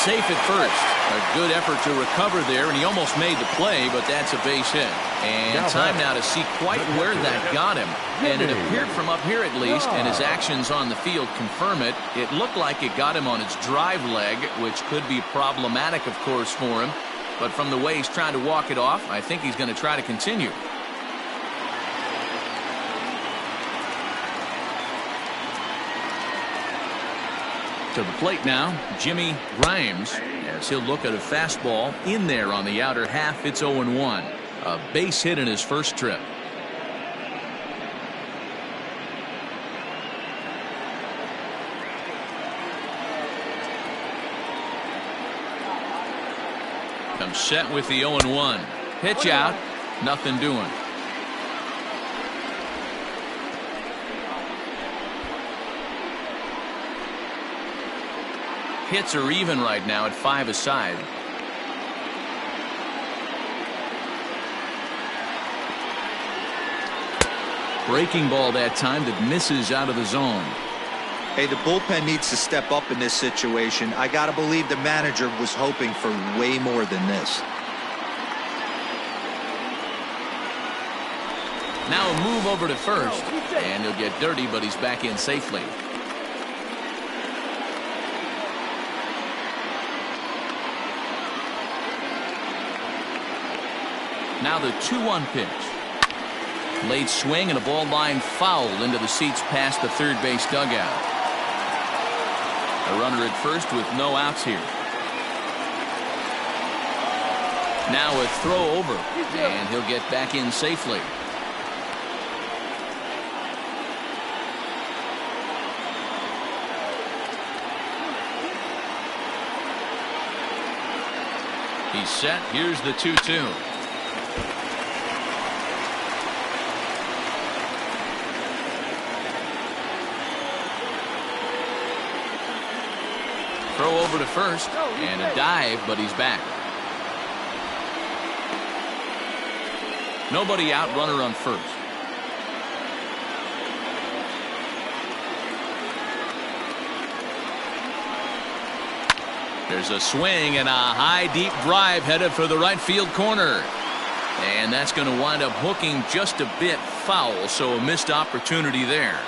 safe at first. A good effort to recover there, and he almost made the play, but that's a base hit. And time now to see quite where that got him. And it appeared from up here at least, and his actions on the field confirm it. It looked like it got him on his drive leg, which could be problematic, of course, for him. But from the way he's trying to walk it off, I think he's going to try to continue. To the plate now, Jimmy Grimes, as he'll look at a fastball in there on the outer half. It's 0-1. A base hit in his first trip. Comes set with the 0-1. Pitch out, nothing doing. Hits are even right now at 5 aside. Breaking ball that time that misses out of the zone. Hey, the bullpen needs to step up in this situation. I got to believe the manager was hoping for way more than this. Now a move over to first, and he'll get dirty, but he's back in safely. Now the 2-1 pitch. Late swing and a ball line foul into the seats past the third base dugout. A runner at first with no outs here. Now a throw over, and he'll get back in safely. He's set. Here's the 2-2. Throw over to first, and a dive, but he's back. Nobody out, runner on first. There's a swing and a high, deep drive headed for the right field corner. And that's going to wind up hooking just a bit foul, so a missed opportunity there.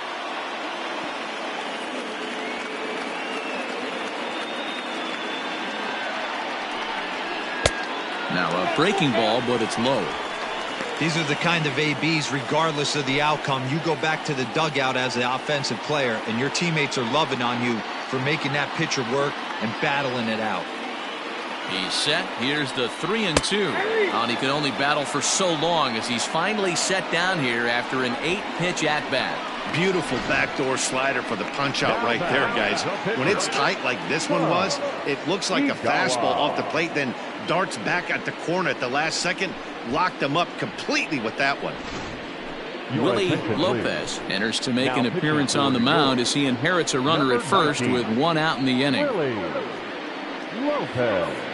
Now a breaking ball, but it's low. These are the kind of ABs, regardless of the outcome, you go back to the dugout as the offensive player, and your teammates are loving on you for making that pitcher work and battling it out. He's set. Here's the 3-2. And he can only battle for so long as he's finally set down here after an 8-pitch at-bat. Beautiful backdoor slider for the punch-out right there, guys. When it's tight like this one was, it looks like a fastball off the plate, then darts back at the corner at the last second. Locked him up completely with that one. Willie Lopez enters to make an appearance on the mound as he inherits a runner at first with 1 out in the inning. Willie Lopez.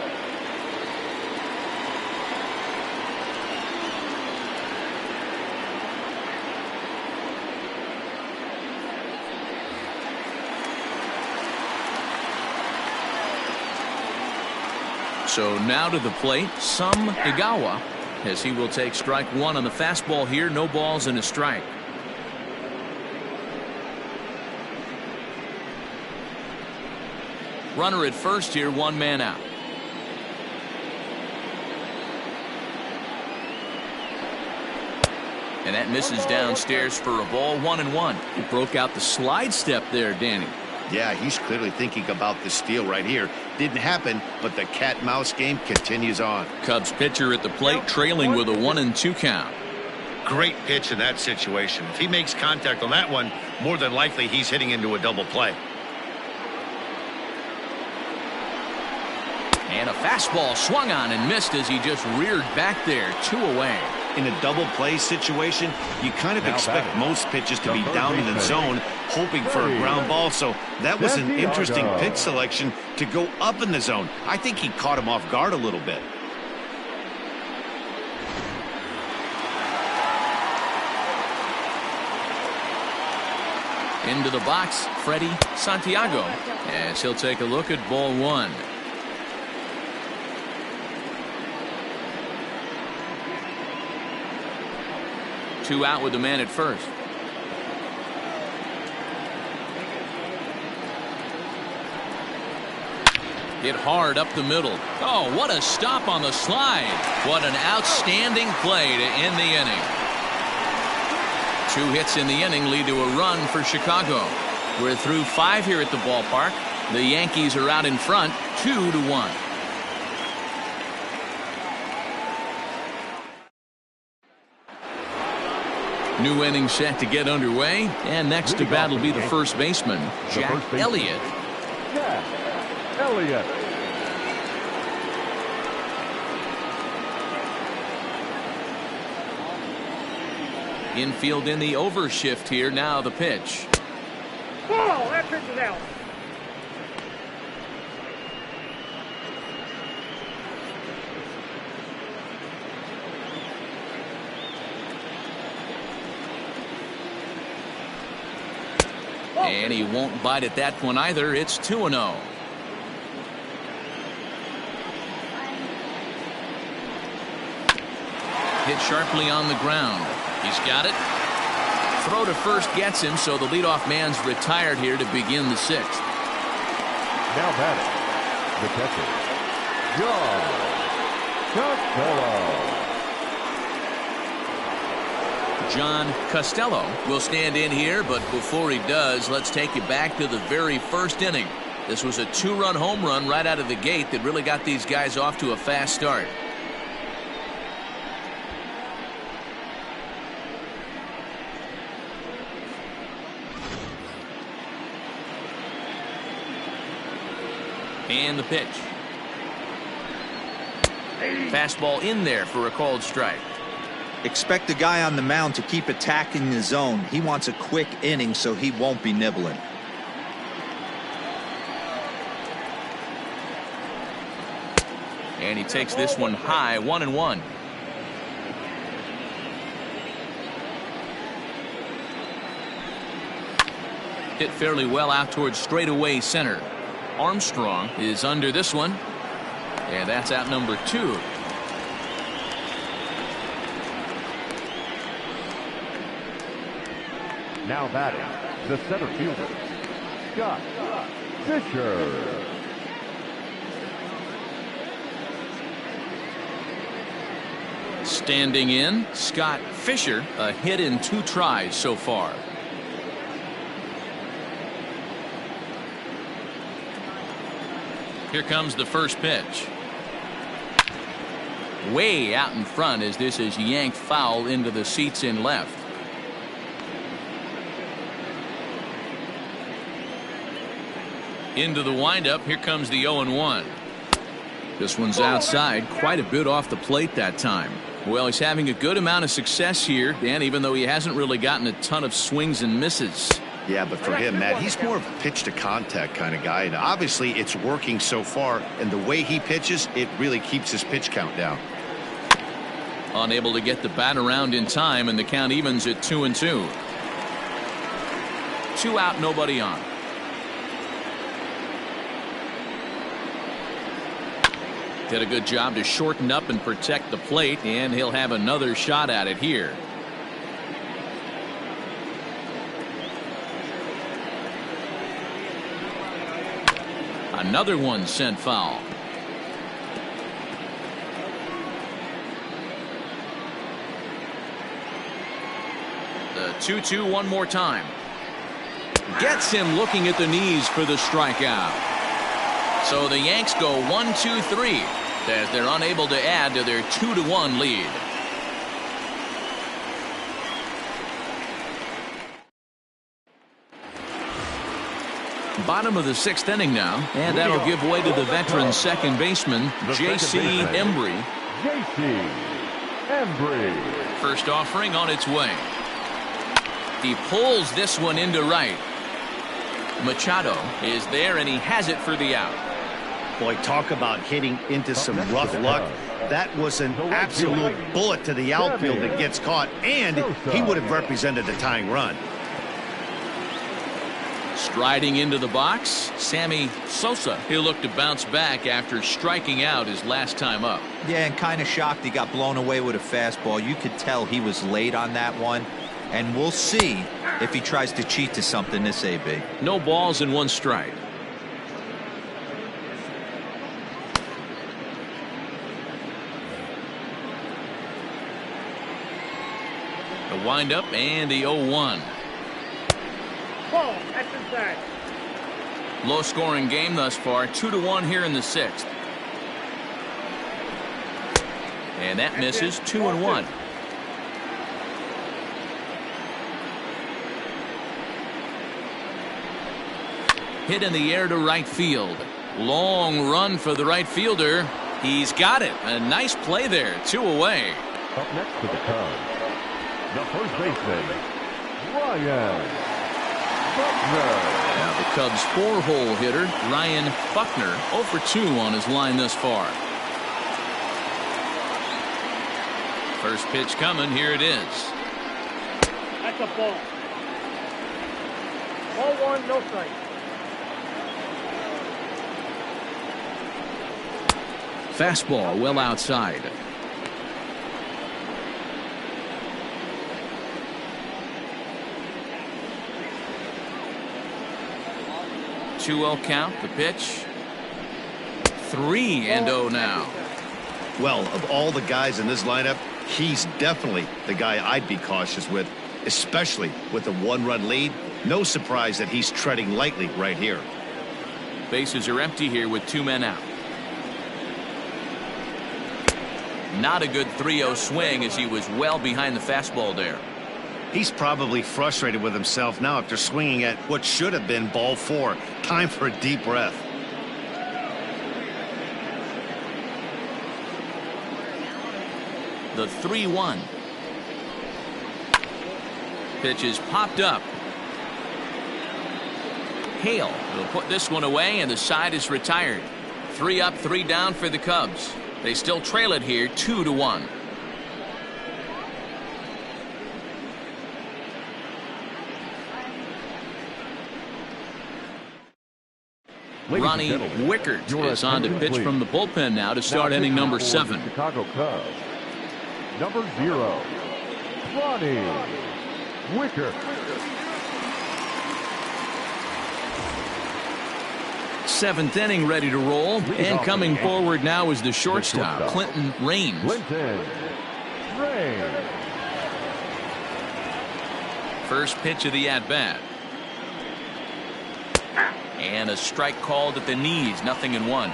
So now to the plate, Igawa, as he will take strike 1 on the fastball here. No balls and a strike. Runner at first here, 1 man out. And that misses downstairs for a ball. 1-1. He broke out the slide step there, Danny. Yeah, he's clearly thinking about the steal right here. Didn't happen, but the cat-mouse game continues on. Cubs pitcher at the plate, trailing with a 1-2 count. Great pitch in that situation. If he makes contact on that one, more than likely he's hitting into a double play. And a fastball swung on and missed as he just reared back there. 2 away. In a double play situation, you kind of expect most pitches to be down in the zone, hoping for a ground ball. So that was an interesting pitch selection to go up in the zone. I think he caught him off guard a little bit. Into the box, Freddie Santiago, as he'll take a look at ball 1. 2 out with the man at first. Hit hard up the middle. Oh, what a stop on the slide. What an outstanding play to end the inning. 2 hits in the inning lead to a run for Chicago. We're through 5 here at the ballpark. The Yankees are out in front 2-1. New inning set to get underway, and next to bat will be the first baseman, Jack Elliott. Elliott. Infield in the overshift here. Now the pitch. Ball, that pitch is out. And he won't bite at that one either. It's 2-0. Hit sharply on the ground. He's got it. Throw to first gets him, so the leadoff man's retired here to begin the 6th. Now batting, the catcher, John Costello. John Costello will stand in here, but before he does, let's take you back to the very first inning. This was a 2-run home run right out of the gate that really got these guys off to a fast start. And the pitch. Fastball in there for a called strike. Expect the guy on the mound to keep attacking the zone. He wants a quick inning, so he won't be nibbling. And he takes this one high, 1-1. Hit fairly well out towards straightaway center. Armstrong is under this one, and that's out number 2. Now batting, the center fielder, Scott Fisher. Standing in, Scott Fisher, a hit in 2 tries so far. Here comes the first pitch. Way out in front as this is yanked foul into the seats in left. Into the windup. Here comes the 0-1. This one's outside, quite a bit off the plate that time. Well, he's having a good amount of success here, Dan, even though he hasn't really gotten a ton of swings and misses. Yeah, but for him, Matt, he's more of a pitch to contact kind of guy, and obviously it's working so far, and the way he pitches, it really keeps his pitch count down. Unable to get the bat around in time, and the count evens at 2-2. 2 out, nobody on. Did a good job to shorten up and protect the plate, and he'll have another shot at it here. Another one sent foul. The 2-2 one more time. Gets him looking at the knees for the strikeout. So the Yanks go 1-2-3 as they're unable to add to their 2-1 lead. Bottom of the 6th inning now, and that'll give way to the veteran second baseman, J.C. Embry. J.C. Embry. First offering on its way. He pulls this one into right. Machado is there, and he has it for the out. Boy, talk about hitting into some rough luck. That was an absolute bullet to the outfield that gets caught, and he would have represented a tying run. Striding into the box, Sammy Sosa. He'll look to bounce back after striking out his last time up. Yeah, and kind of shocked he got blown away with a fastball. You could tell he was late on that one. And we'll see if he tries to cheat to something this AB. No balls and 1 strike. The windup and the 0-1. Ball, that's inside. Low scoring game thus far, 2-1 here in the 6th. And that misses, 2-1. Hit in the air to right field. Long run for the right fielder. He's got it. A nice play there. 2 away. Up next to the Cubs, the first baseman, Ryan Buckner. Now the Cubs' 4-hole hitter, Ryan Buckner, 0 for 2 on his line thus far. First pitch coming. Here it is. That's a ball. Ball 1, no strike. Fastball well outside. Two-0 count. The pitch. 3-0 now. Well, of all the guys in this lineup, he's definitely the guy I'd be cautious with, especially with a 1-run lead. No surprise that he's treading lightly right here. Bases are empty here with 2 men out. Not a good 3-0 swing as he was well behind the fastball there. He's probably frustrated with himself now after swinging at what should have been ball 4. Time for a deep breath. The 3-1. Pitch is popped up. Hale will put this one away, and the side is retired. 3 up, 3 down for the Cubs. They still trail it here, 2-1. Ronnie Wickert is on to pitch from the bullpen now to start inning number 7. Chicago Cubs, number 0, Ronnie Wickert. Seventh inning ready to roll, and coming forward now is the shortstop, Clinton Raines. First pitch of the at-bat. And a strike called at the knees, 0-1.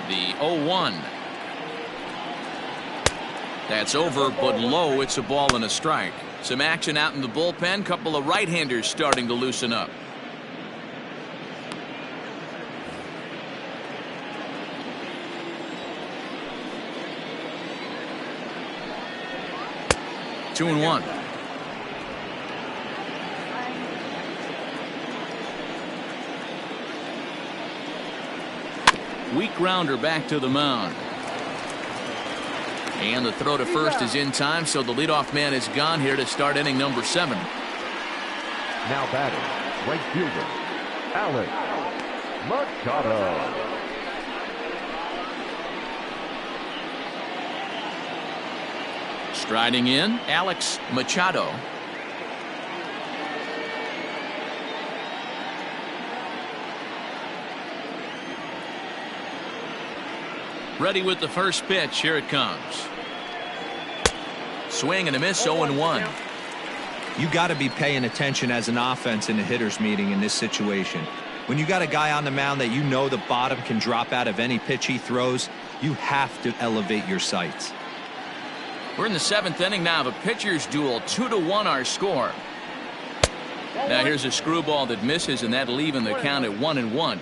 The 0-1. That's over, but low. It's a ball and a strike. Some action out in the bullpen. Couple of right-handers starting to loosen up. Two and 1. Weak grounder back to the mound. And the throw to first is in time, so the leadoff man is gone here to start inning number 7. Now batting, right fielder, Alex Machado. Striding in, Alex Machado. Ready with the first pitch. Here it comes. Swing and a miss, 0-1. You got to be paying attention as an offense in a hitter's meeting in this situation. When you got a guy on the mound that you know the bottom can drop out of any pitch he throws, you have to elevate your sights. We're in the 7th inning now of a pitcher's duel. 2-1 our score. Now here's a screwball that misses, and that'll even the count at 1-1.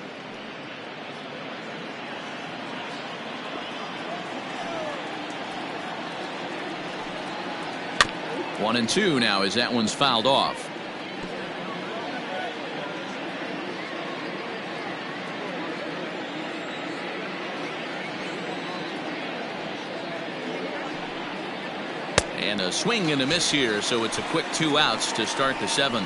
1-2 now as that one's fouled off. And a swing and a miss here, so it's a quick 2 outs to start the 7th.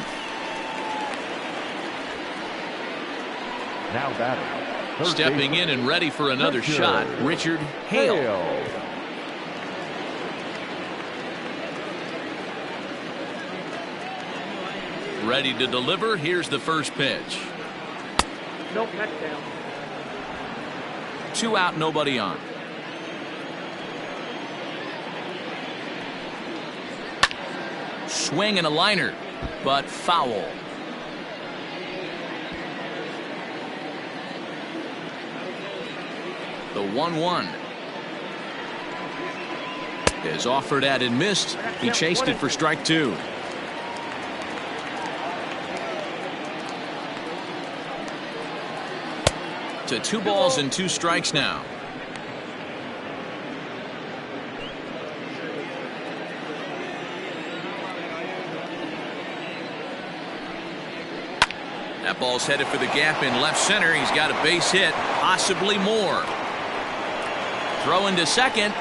Now batting. Stepping in and ready for another shot, Richard Hale. Ready to deliver. Here's the first pitch. No touchdown. 2 out, nobody on. Swing and a liner, but foul. The 1-1 is offered at and missed. He chased it for strike 2. To 2 balls and 2 strikes now. That ball's headed for the gap in left center. He's got a base hit, possibly more. Throw into second,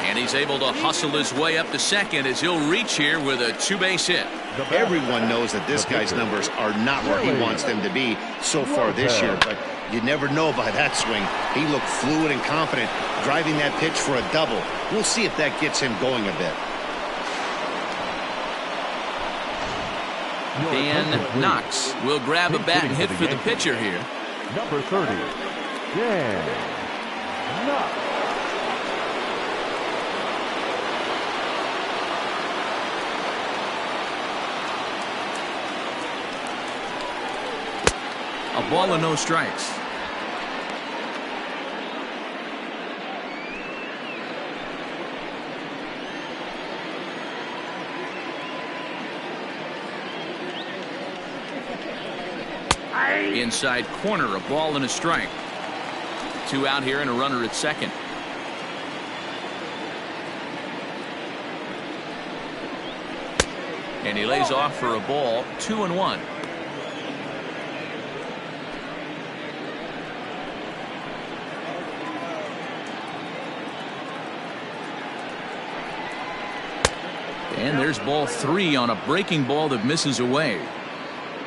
and he's able to hustle his way up to second as he'll reach here with a 2-base hit. Everyone knows that this guy's numbers are not where he wants them to be so far this year, but you never know by that swing. He looked fluid and confident, driving that pitch for a double. We'll see if that gets him going a bit. Dan Knox will grab a bat and hit for the pitcher here. Number 30, Dan Knox. A ball and no strikes. Inside corner, a ball and a strike. 2 out here and a runner at second. And he lays off for a ball. 2-1. And there's ball 3 on a breaking ball that misses away.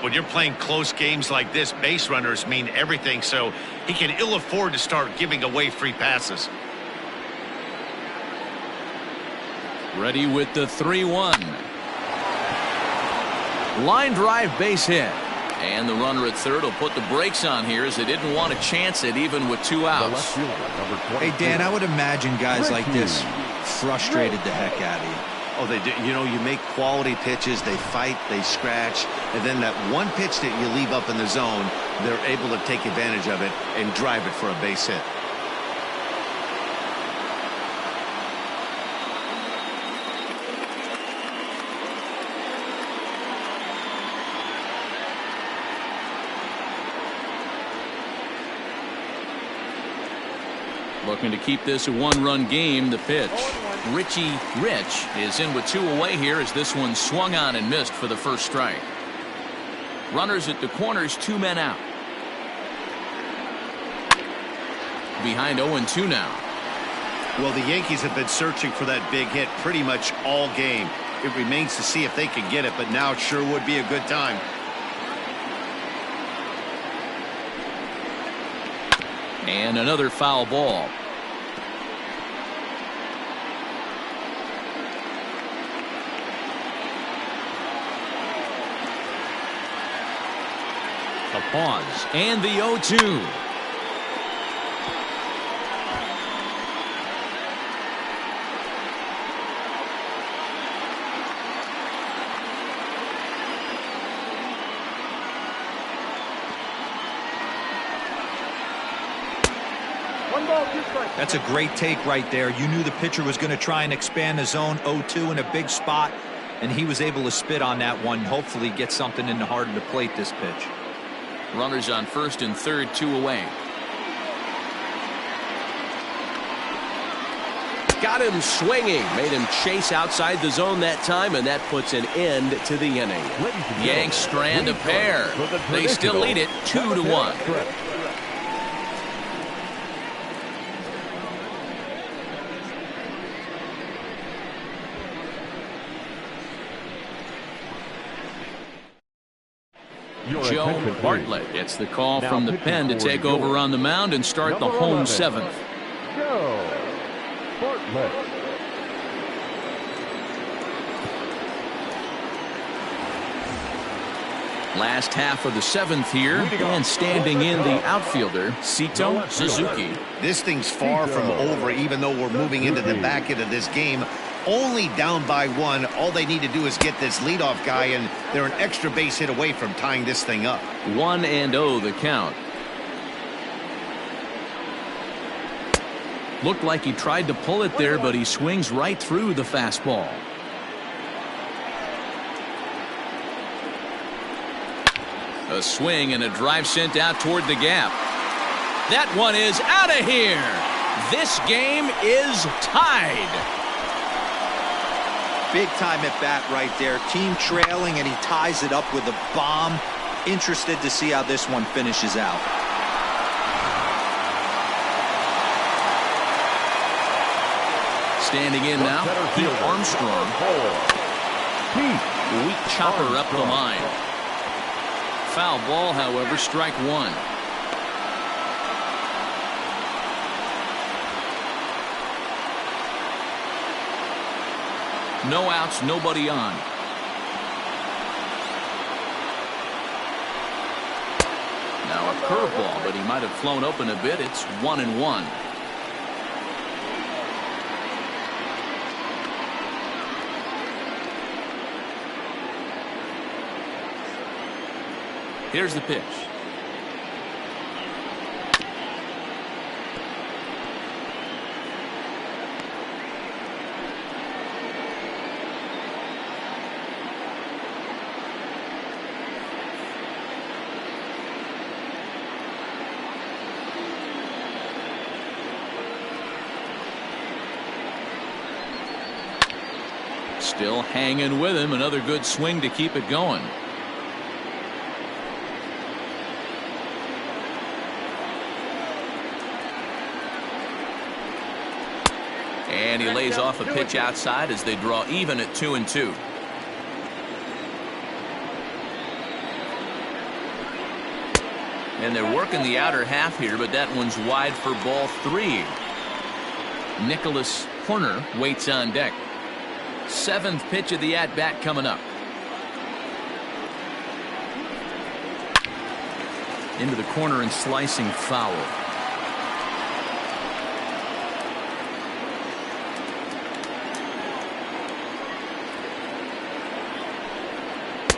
When you're playing close games like this, base runners mean everything, so he can ill afford to start giving away free passes. Ready with the 3-1. Line drive, base hit. And the runner at third will put the brakes on here as they didn't want to chance it even with 2 outs. Hey, Dan, I would imagine guys like this frustrated the heck out of you. Oh, they do. You know, you make quality pitches, they fight, they scratch, and then that one pitch that you leave up in the zone, they're able to take advantage of it and drive it for a base hit. Looking to keep this a 1-run game. The pitch. Richie Rich is in with 2 away here as this one swung on and missed for the first strike. Runners at the corners, 2 men out. Behind 0-2 now. Well, the Yankees have been searching for that big hit pretty much all game. It remains to see if they can get it, but now it sure would be a good time. And another foul ball. A pause and the 0-2. That's a great take right there. You knew the pitcher was going to try and expand the zone. 0-2 in a big spot, and he was able to spit on that one. Hopefully get something in the heart of the plate this pitch. Runners on first and third, 2 away. Got him swinging, made him chase outside the zone that time, and that puts an end to the inning. Yanks strand a pair. They still lead it 2-1. Your Joe attention, please. Bartlett gets the call Now from the pitching pen to for take New over York, on the mound and start the number home 11, seventh. Joe Bartlett. Last half of the seventh here, and standing in the outfielder, Sito Suzuki. This thing's far from over, even though we're moving into the back end of this game. Only down by one. All they need to do is get this leadoff guy, and they're an extra base hit away from tying this thing up. 1-0 the count. Looked like he tried to pull it there, but he swings right through the fastball. A swing and a drive sent out toward the gap. That one is out of here. This game is tied. Big time at bat right there. Team trailing, and he ties it up with a bomb. Interested to see how this one finishes out. Standing in now, Pete Armstrong. Weak chopper up the line. Foul ball, however, strike one. No outs, nobody on. Now a curveball, but he might have flown open a bit. It's 1-1. Here's the pitch. Still hanging with him. Another good swing to keep it going. And he lays off a pitch outside as they draw even at 2-2. And they're working the outer half here, but that one's wide for ball 3. Nicholas Horner waits on deck. 7th pitch of the at-bat coming up. Into the corner and slicing foul.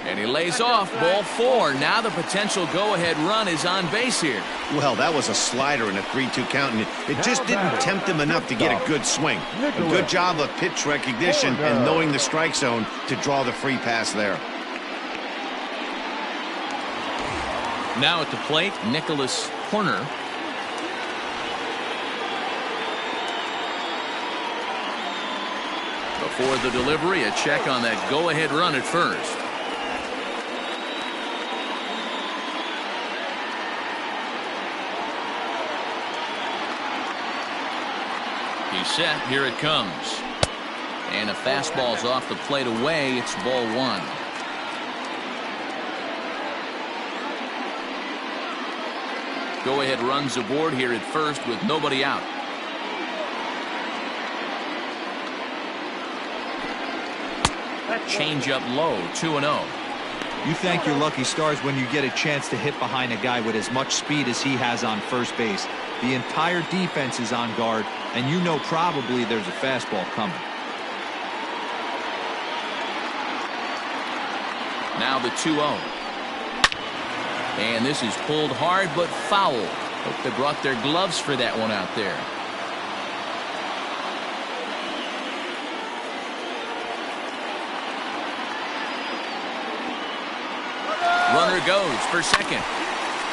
And he lays off ball 4. Now the potential go-ahead run is on base here. Well, that was a slider in a 3-2 count, and it just didn't tempt him enough to get a good swing. A good job of pitch recognition and knowing the strike zone to draw the free pass there. Now at the plate, Nicholas Horner. Before the delivery, a check on that go-ahead run at first. He's set. Here it comes. And a fastball's off the plate away. It's ball 1. Go-ahead runs aboard here at first with nobody out. Change up low, 2-0. You thank your lucky stars when you get a chance to hit behind a guy with as much speed as he has on first base. The entire defense is on guard, and you know probably there's a fastball coming. Now the 2-0. And this is pulled hard but foul. Hope they brought their gloves for that one out there. Runner goes for second.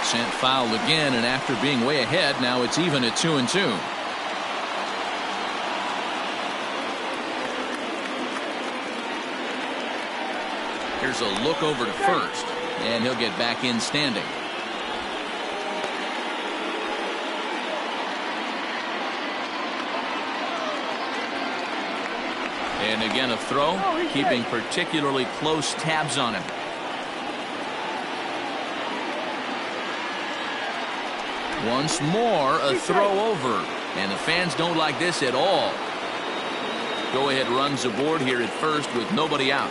Sent foul again, and after being way ahead, now it's even at 2-2. Here's a look over to first, and he'll get back in standing. And again a throw, keeping particularly close tabs on him. Once more, a throw over. And the fans don't like this at all. Go-ahead runs aboard here at first with nobody out.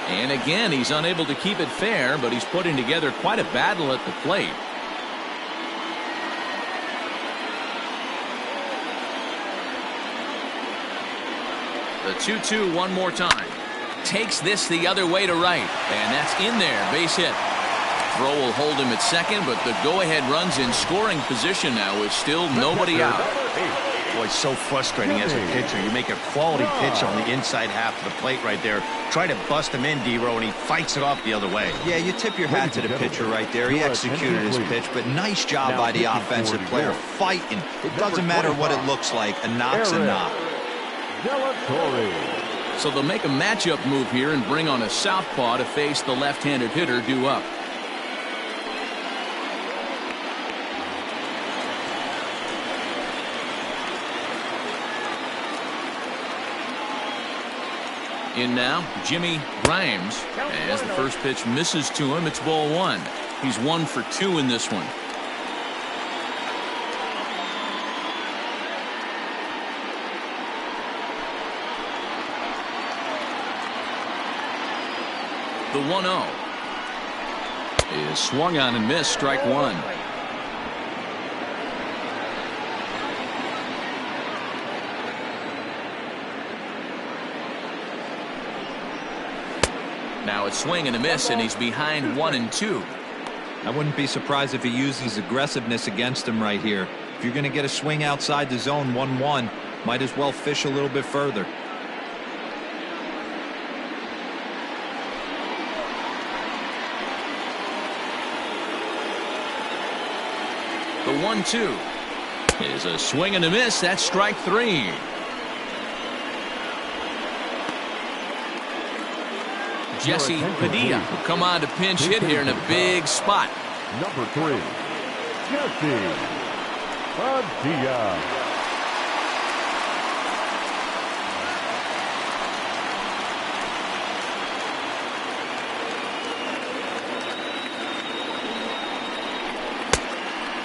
And again, he's unable to keep it fair, but he's putting together quite a battle at the plate. The 2-2 one more time. Takes this the other way to right. And that's in there. Base hit. Throw will hold him at second, but the go-ahead run's in scoring position now with still nobody out. Boy, so frustrating as a pitcher. You make a quality pitch on the inside half of the plate right there. Try to bust him in, D-Row, and he fights it off the other way. Yeah, you tip your hat to the pitcher right there. He executed his pitch, but nice job by the offensive player. Fighting. It doesn't matter what it looks like. A knock's a knock. So they'll make a matchup move here and bring on a southpaw to face the left-handed hitter due up. In now, Jimmy Grimes. As the first pitch misses to him, it's ball one. He's 1 for 2 in this one. The 1-0 is swung on and missed, strike one. Now it's swing and a miss, and he's behind 1-2. I wouldn't be surprised if he uses aggressiveness against him right here. If you're going to get a swing outside the zone 1-1, might as well fish a little bit further. The 1-2 is a swing and a miss. That's strike three. Jesse Padilla will come on to pinch hit here in a big spot. Number 3, Jesse Padilla.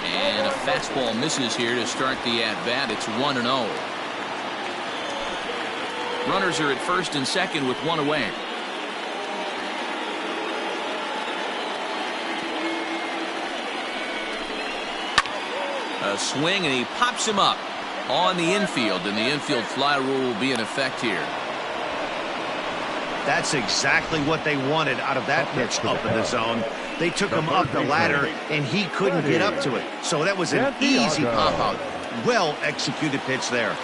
And a fastball misses here to start the at-bat. It's 1-0. Runners are at first and second with one away. A swing, and he pops him up on the infield, and the infield fly rule will be in effect here. That's exactly what they wanted out of that pitch up in the zone. They took him up the ladder, and he couldn't get up to it. So that was an easy pop-out. Well-executed pitch there.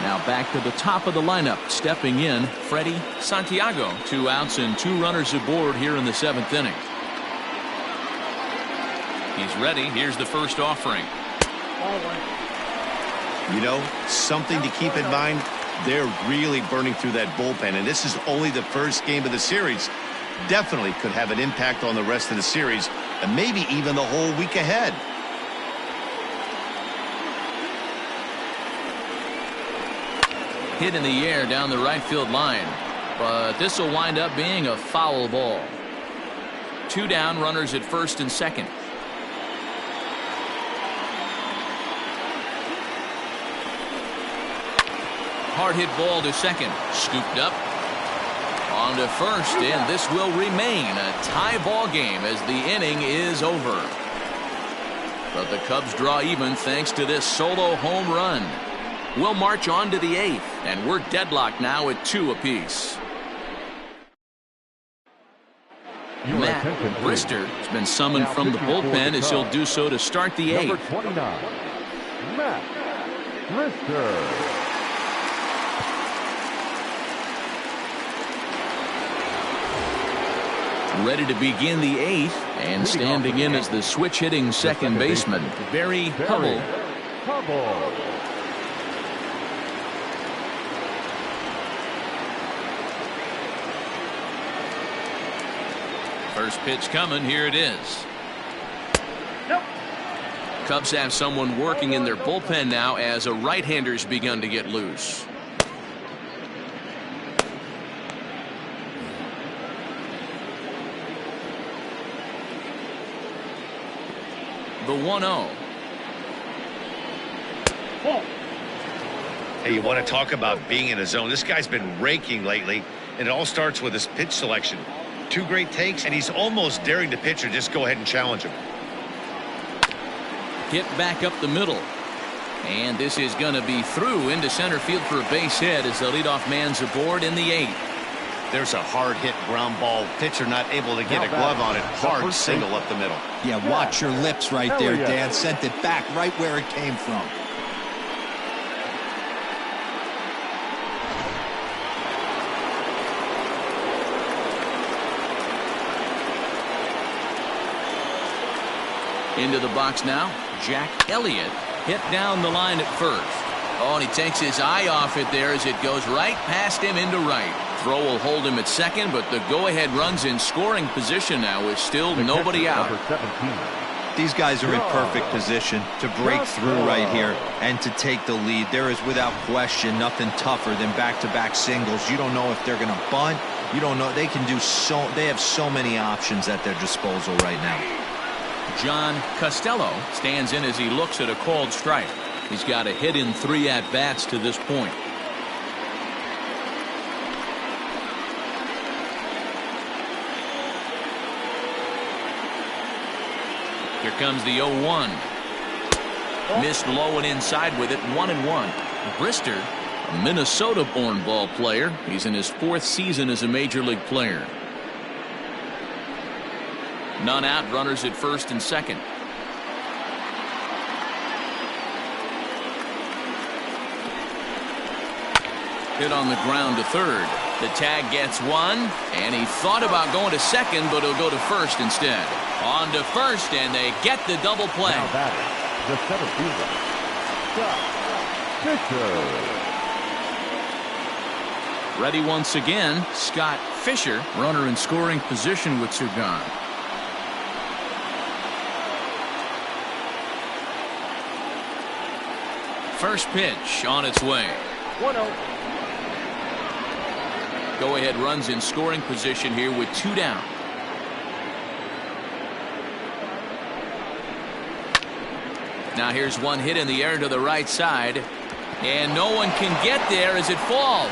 Now back to the top of the lineup. Stepping in, Freddie Santiago. 2 outs and 2 runners aboard here in the 7th inning. He's ready. Here's the first offering. You know, something to keep in mind, they're really burning through that bullpen, and this is only the first game of the series. Definitely could have an impact on the rest of the series, and maybe even the whole week ahead. Hit in the air down the right field line, but this will wind up being a foul ball. 2 down, runners at first and second. Hard hit ball to second. Scooped up. On to first, and this will remain a tie ball game as the inning is over. But the Cubs draw even thanks to this solo home run. We'll march on to the 8th, and we're deadlocked now at 2 apiece. Matt Brister has been summoned from the bullpen as he'll do so to start the 8th. Number 29, Matt Brister. Ready to begin the 8th, and standing in as the switch-hitting second baseman, Barry Hubble. First pitch coming. Here it is. Nope. Cubs have someone working in their bullpen now as a right-hander's begun to get loose. 1-0. Hey, you want to talk about being in a zone? This guy's been raking lately, and it all starts with his pitch selection. 2 great takes, and he's almost daring the pitcher just go ahead and challenge him. Hit back up the middle. And this is going to be through into center field for a base hit as the leadoff man's aboard in the 8th. There's a hard hit ground ball. Pitcher not able to get a glove on it. Hard single up the middle. Yeah, watch your lips right there, Dan. Sent it back right where it came from. Into the box now, Jack Elliott hit down the line at first. Oh, and he takes his eye off it there as it goes right past him into right. Throw will hold him at second, but the go-ahead run's in scoring position now with still nobody out. These guys are in perfect position to break through right here and to take the lead. There is without question nothing tougher than back-to-back singles. You don't know if they're going to bunt. You don't know. They can do so. They have so many options at their disposal right now. John Costello stands in as he looks at a called strike. He's got a hit in 3 at-bats to this point. Here comes the 0-1. Missed low and inside with it, 1-1. Brister, a Minnesota-born ball player. He's in his 4th season as a major league player. None out, runners at first and second. Hit on the ground to third. The tag gets 1, and he thought about going to second, but he'll go to first instead. On to first, and they get the double play. Now batting, the center fielder, Scott Fisher. Ready once again, Scott Fisher, runner in scoring position with Sugan. First pitch on its way. 1-0. Go ahead runs in scoring position here with 2 down. Now here's one hit in the air to the right side, and no one can get there as it falls.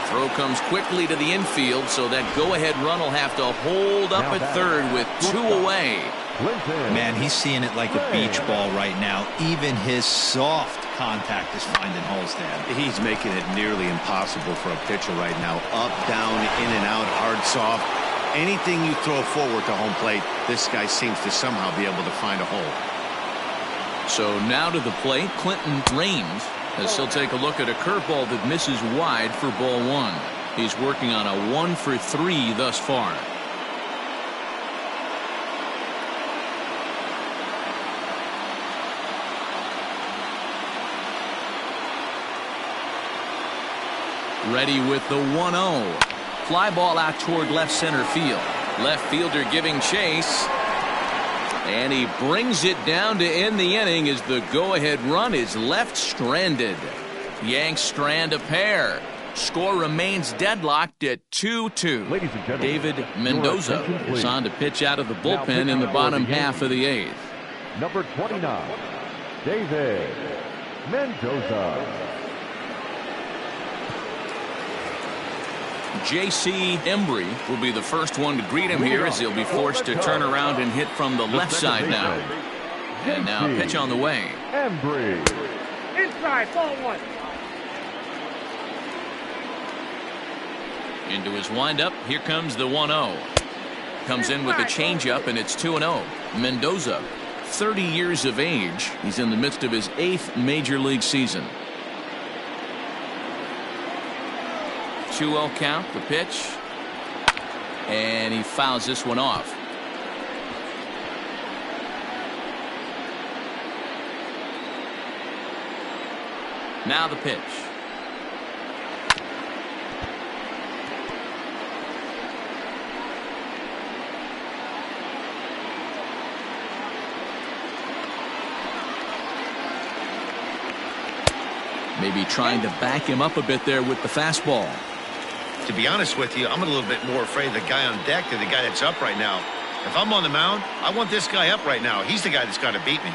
Throw comes quickly to the infield, so that go-ahead run will have to hold up at third with 2 away. Man, he's seeing it like a beach ball right now. Even his soft contact is finding holes there. He's making it nearly impossible for a pitcher right now. Up, down, in and out, hard, soft. Anything you throw forward to home plate, this guy seems to somehow be able to find a hole. So now to the plate, Clinton Raines, as he'll take a look at a curveball that misses wide for ball 1. He's working on a 1-for-3 thus far. Ready with the 1-0. Fly ball out toward left center field. Left fielder giving chase. And he brings it down to end the inning as the go-ahead run is left stranded. Yanks strand a pair. Score remains deadlocked at 2-2. Ladies and gentlemen, David Mendoza is on to pitch out of the bullpen in the bottom half of the 8th. Number 29, David Mendoza. J.C. Embry will be the first one to greet him here as he'll be forced to turn around and hit from the left side now. And now pitch on the way. Embry. Inside, ball 1. Into his windup, here comes the 1-0. Comes in with the changeup, and it's 2-0. Mendoza, 30 years of age. He's in the midst of his 8th major league season. 2-0 count, the pitch. And he fouls this one off. Now the pitch. Maybe trying to back him up a bit there with the fastball. To be honest with you, I'm a little bit more afraid of the guy on deck than the guy that's up right now. If I'm on the mound, I want this guy up right now. He's the guy that's got to beat me.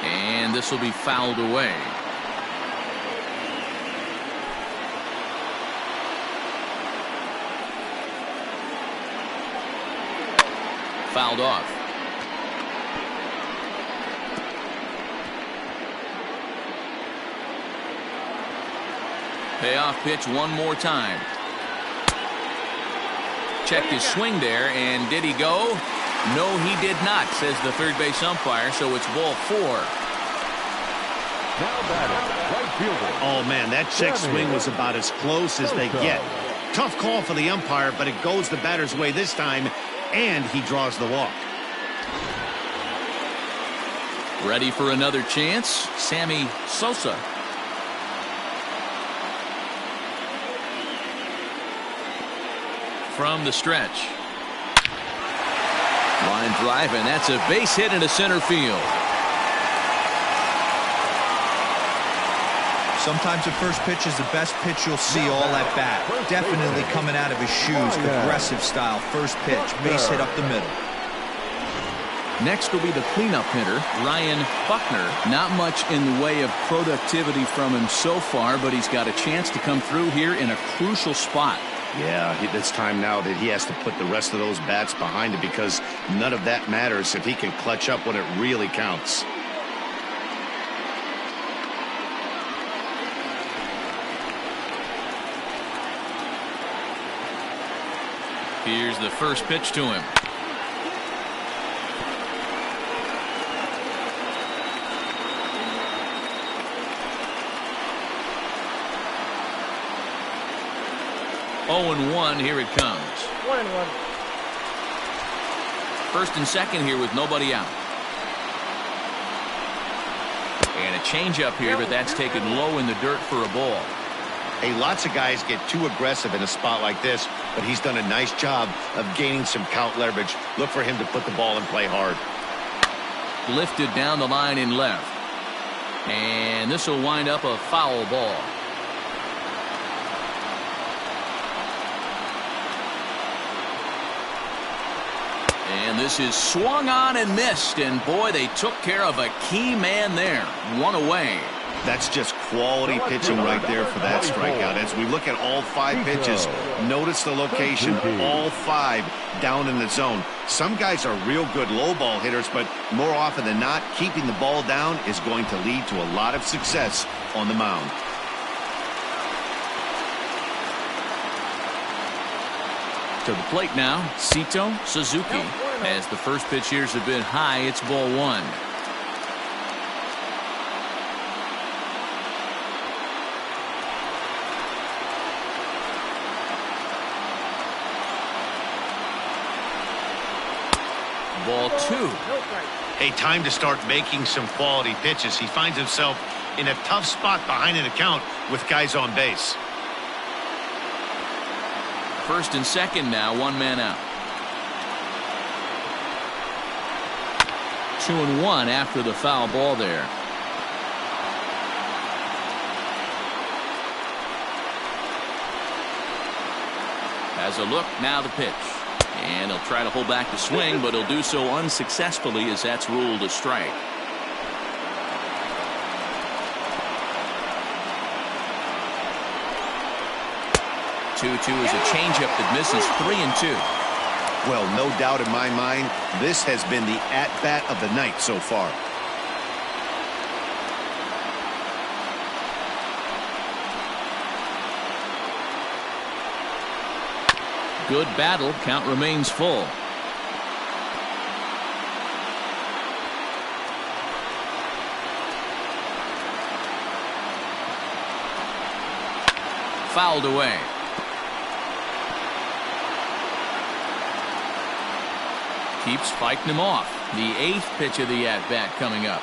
And this will be fouled away. Fouled off. Payoff pitch one more time. Checked his swing there, and did he go? No, he did not, says the third base umpire, so it's ball 4. Now batting, right fielder. Oh, man, that check swing was about as close as they get. Tough call for the umpire, but it goes the batter's way this time, and he draws the walk. Ready for another chance? Sammy Sosa. From the stretch. Line drive, and that's a base hit into center field. Sometimes the first pitch is the best pitch you'll see all at bat. Definitely coming out of his shoes. Aggressive style. First pitch. Base hit up the middle. Next will be the cleanup hitter, Ryan Buckner. Not much in the way of productivity from him so far, but he's got a chance to come through here in a crucial spot. Yeah, it's time now that he has to put the rest of those bats behind him, because none of that matters if he can clutch up when it really counts. Here's the first pitch to him. Oh, and 1, here it comes. 1-1. First and second here with nobody out. And a changeup here, but that's taken low in the dirt for a ball. Hey, lots of guys get too aggressive in a spot like this, but he's done a nice job of gaining some count leverage. Look for him to put the ball and play hard. Lifted down the line in left. And this will wind up a foul ball. And this is swung on and missed, and boy, they took care of a key man there. 1 away. That's just quality pitching right there for that strikeout. As we look at all 5 pitches, notice the location, all 5 down in the zone. Some guys are real good low ball hitters, but more often than not, keeping the ball down is going to lead to a lot of success on the mound. To the plate now, Sito Suzuki. As the first pitch here's a bit high, it's ball 1. Ball 2. Hey, time to start making some quality pitches. He finds himself in a tough spot behind an account with guys on base. First and second now, 1 man out. 2-1 after the foul ball there. Has a look, now the pitch. And he'll try to hold back the swing, but he'll do so unsuccessfully as that's ruled a strike. 2-2 is a changeup that misses. 3-2. Well, no doubt in my mind, this has been the at-bat of the night so far. Good battle. Count remains full. Fouled away. Keeps fighting him off. The 8th pitch of the at-bat coming up.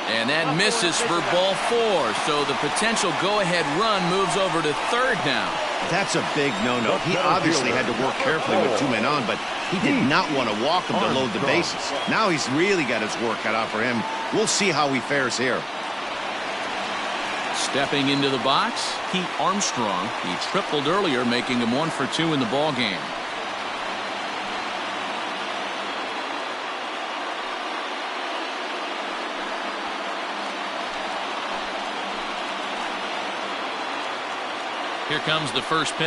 And that misses for ball 4. So the potential go-ahead run moves over to third now. That's a big no-no. He obviously had to work carefully with 2 men on, but he did not want to walk him to load the bases. Now he's really got his work cut out for him. We'll see how he fares here. Stepping into the box, Pete Armstrong. He tripled earlier, making him 1 for 2 in the ballgame. Here comes the first pitch.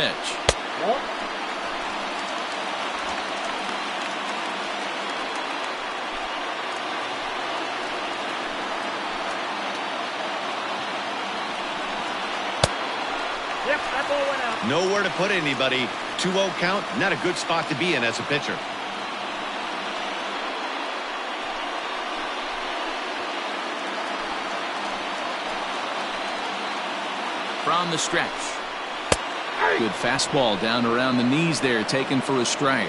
Yep, that ball went out. Nowhere to put anybody. 2-0 count, not a good spot to be in as a pitcher. From the stretch. Good fastball down around the knees there, taken for a strike.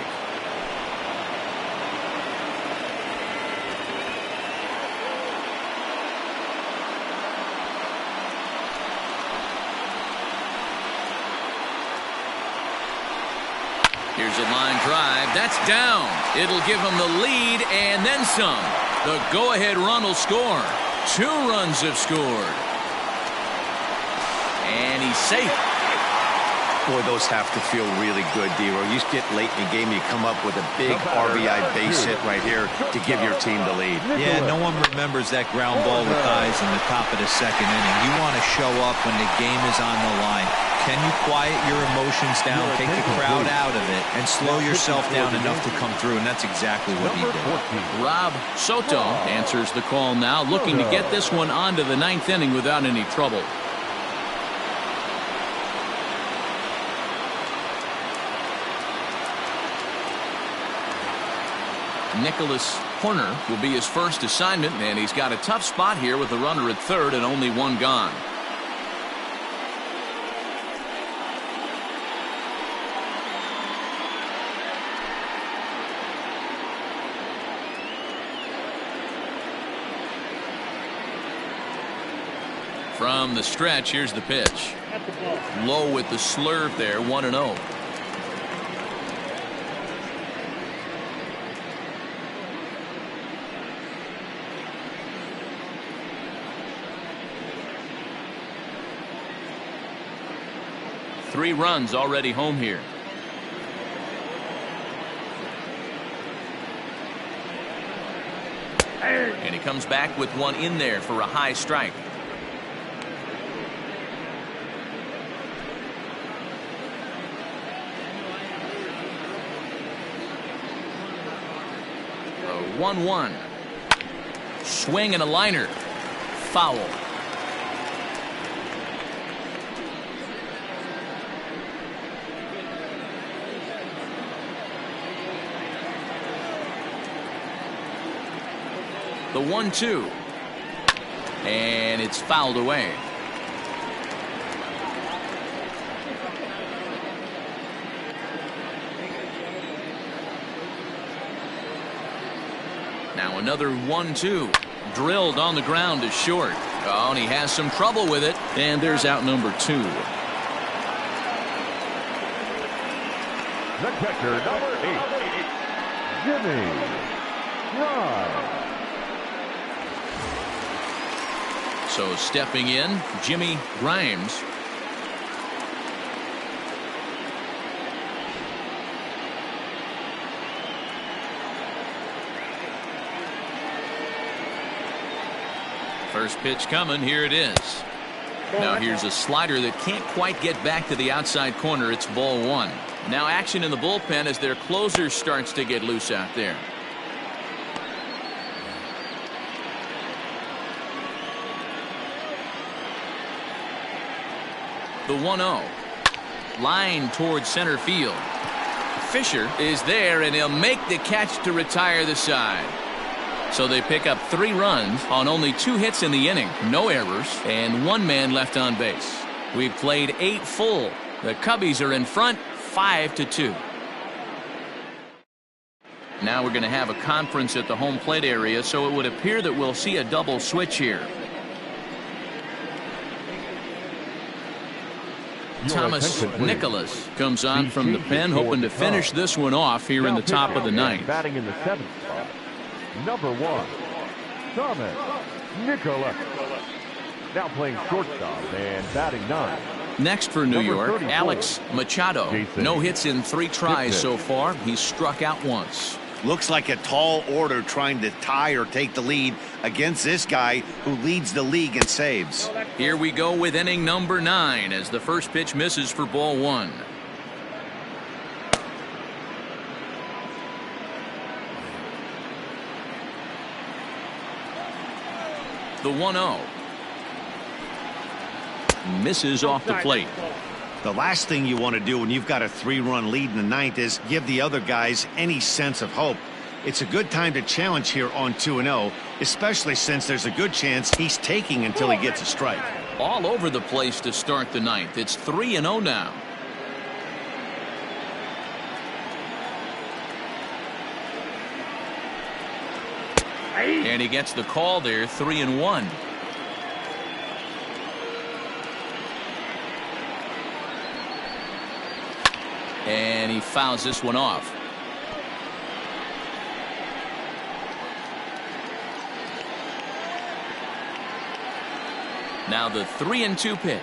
Here's a line drive. That's down. It'll give him the lead and then some. The go-ahead run will score. 2 runs have scored. And he's safe. Boy, those have to feel really good, D-Row. You get late in the game, you come up with a big RBI base hit right here to give your team the lead. Yeah, no one remembers that ground ball with eyes in the top of the second inning. You want to show up when the game is on the line. Can you quiet your emotions down, take the crowd out of it, and slow yourself down enough to come through? And that's exactly what he did. Rob Soto answers the call now, looking to get this one onto the 9th inning without any trouble. Nicholas Horner will be his first assignment, and he's got a tough spot here with the runner at third and only 1 gone. From the stretch, here's the pitch. Low with the slurve there, 1-0. Three runs already home here. And he comes back with one in there for a high strike. A 1-1. Swing and a liner. Foul. The 1-2. And it's fouled away. Now another 1-2. Drilled on the ground to short. Oh, and he has some trouble with it. And there's out number 2. The catcher, number 8, Jimmy Grimes. So stepping in, Jimmy Grimes. First pitch coming. Here it is. Now here's a slider that can't quite get back to the outside corner. It's ball 1. Now action in the bullpen as their closer starts to get loose out there. The 1-0. Line towards center field. Fisher is there, and he'll make the catch to retire the side. So they pick up 3 runs on only 2 hits in the inning. No errors, and 1 man left on base. We've played 8 full. The Cubbies are in front, 5-2. Now we're going to have a conference at the home plate area, so it would appear that we'll see a double switch here. Thomas Nicholas comes on from the pen, hoping to finish this one off here in the top of the 9th. Batting in the 7th spot, number 1, Thomas Nicholas. Now playing shortstop and batting 9. Next for New York, Alex Machado. No hits in 3 tries so far. He's struck out once. Looks like a tall order trying to tie or take the lead against this guy who leads the league in saves. Here we go with inning number 9 as the first pitch misses for ball 1. The 1-0. Misses off the plate. The last thing you want to do when you've got a 3-run lead in the 9th is give the other guys any sense of hope. It's a good time to challenge here on 2-0, especially since there's a good chance he's taking until he gets a strike. All over the place to start the 9th. It's 3-0 now. And he gets the call there, 3-1. And he fouls this one off. Now the 3-2 pitch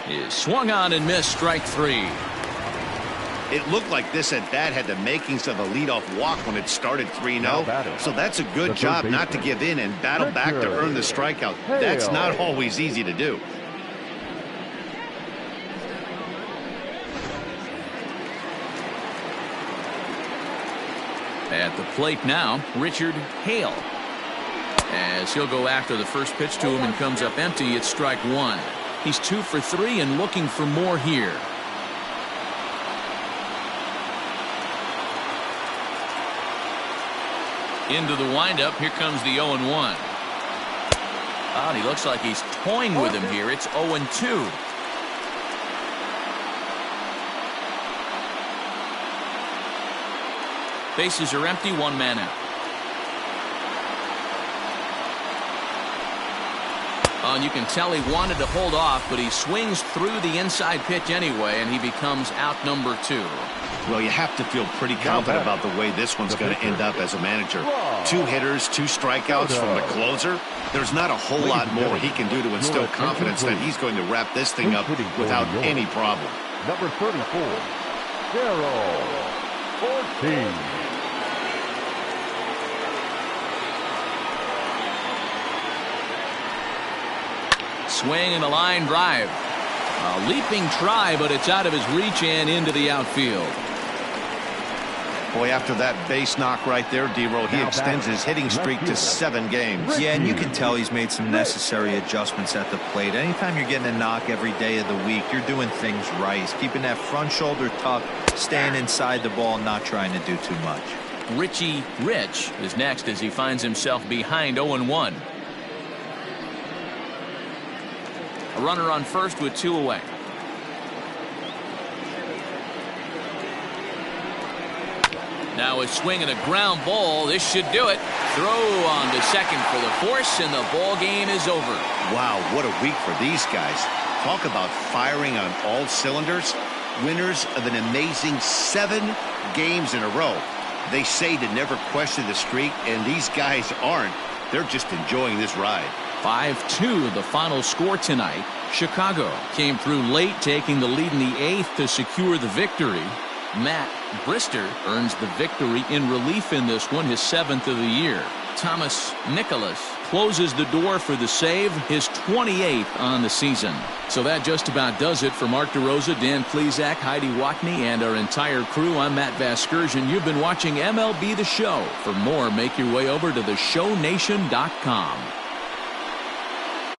is swung on and missed, strike 3. It looked like this at bat had the makings of a leadoff walk when it started 3-0. So that's a good job not to give in and battle back to earn the strikeout. That's not always easy to do. At the plate now, Richard Hale. As he'll go after the first pitch to him and comes up empty, it's strike 1. He's 2 for 3 and looking for more here. Into the windup, here comes the 0-1. Oh, and he looks like he's toying with him here. It's 0-2. Bases are empty, 1 man out. Oh, and you can tell he wanted to hold off, but he swings through the inside pitch anyway, and he becomes out number 2. Well, you have to feel pretty confident about the way this one's going to end up as a manager. 2 hitters, 2 strikeouts from the closer. There's not a whole lot more he can do to instill confidence that he's going to wrap this thing up without any problem. Number 34, Daryl Ortiz. Swing and a line drive. A leaping try, but it's out of his reach and into the outfield. Boy, after that base knock right there, D-Roll, he extends his hitting streak to 7 games. Yeah, and you can tell he's made some necessary adjustments at the plate. Anytime you're getting a knock every day of the week, you're doing things right. He's keeping that front shoulder tucked, staying inside the ball, not trying to do too much. Richie Rich is next as he finds himself behind 0-1. A runner on first with 2 away. Now a swing and a ground ball. This should do it. Throw on to second for the force, and the ball game is over. Wow, what a week for these guys. Talk about firing on all cylinders. Winners of an amazing 7 games in a row. They say to never question the streak, and these guys aren't. They're just enjoying this ride. 5-2 the final score tonight. Chicago came through late, taking the lead in the 8th to secure the victory. Matt Brister earns the victory in relief in this one, his 7th of the year. Thomas Nicholas closes the door for the save, his 28th on the season. So that just about does it for Mark DeRosa, Dan Plesac, Heidi Watney, and our entire crew. I'm Matt Vasgersian. You've been watching MLB The Show. For more, make your way over to theshownation.com.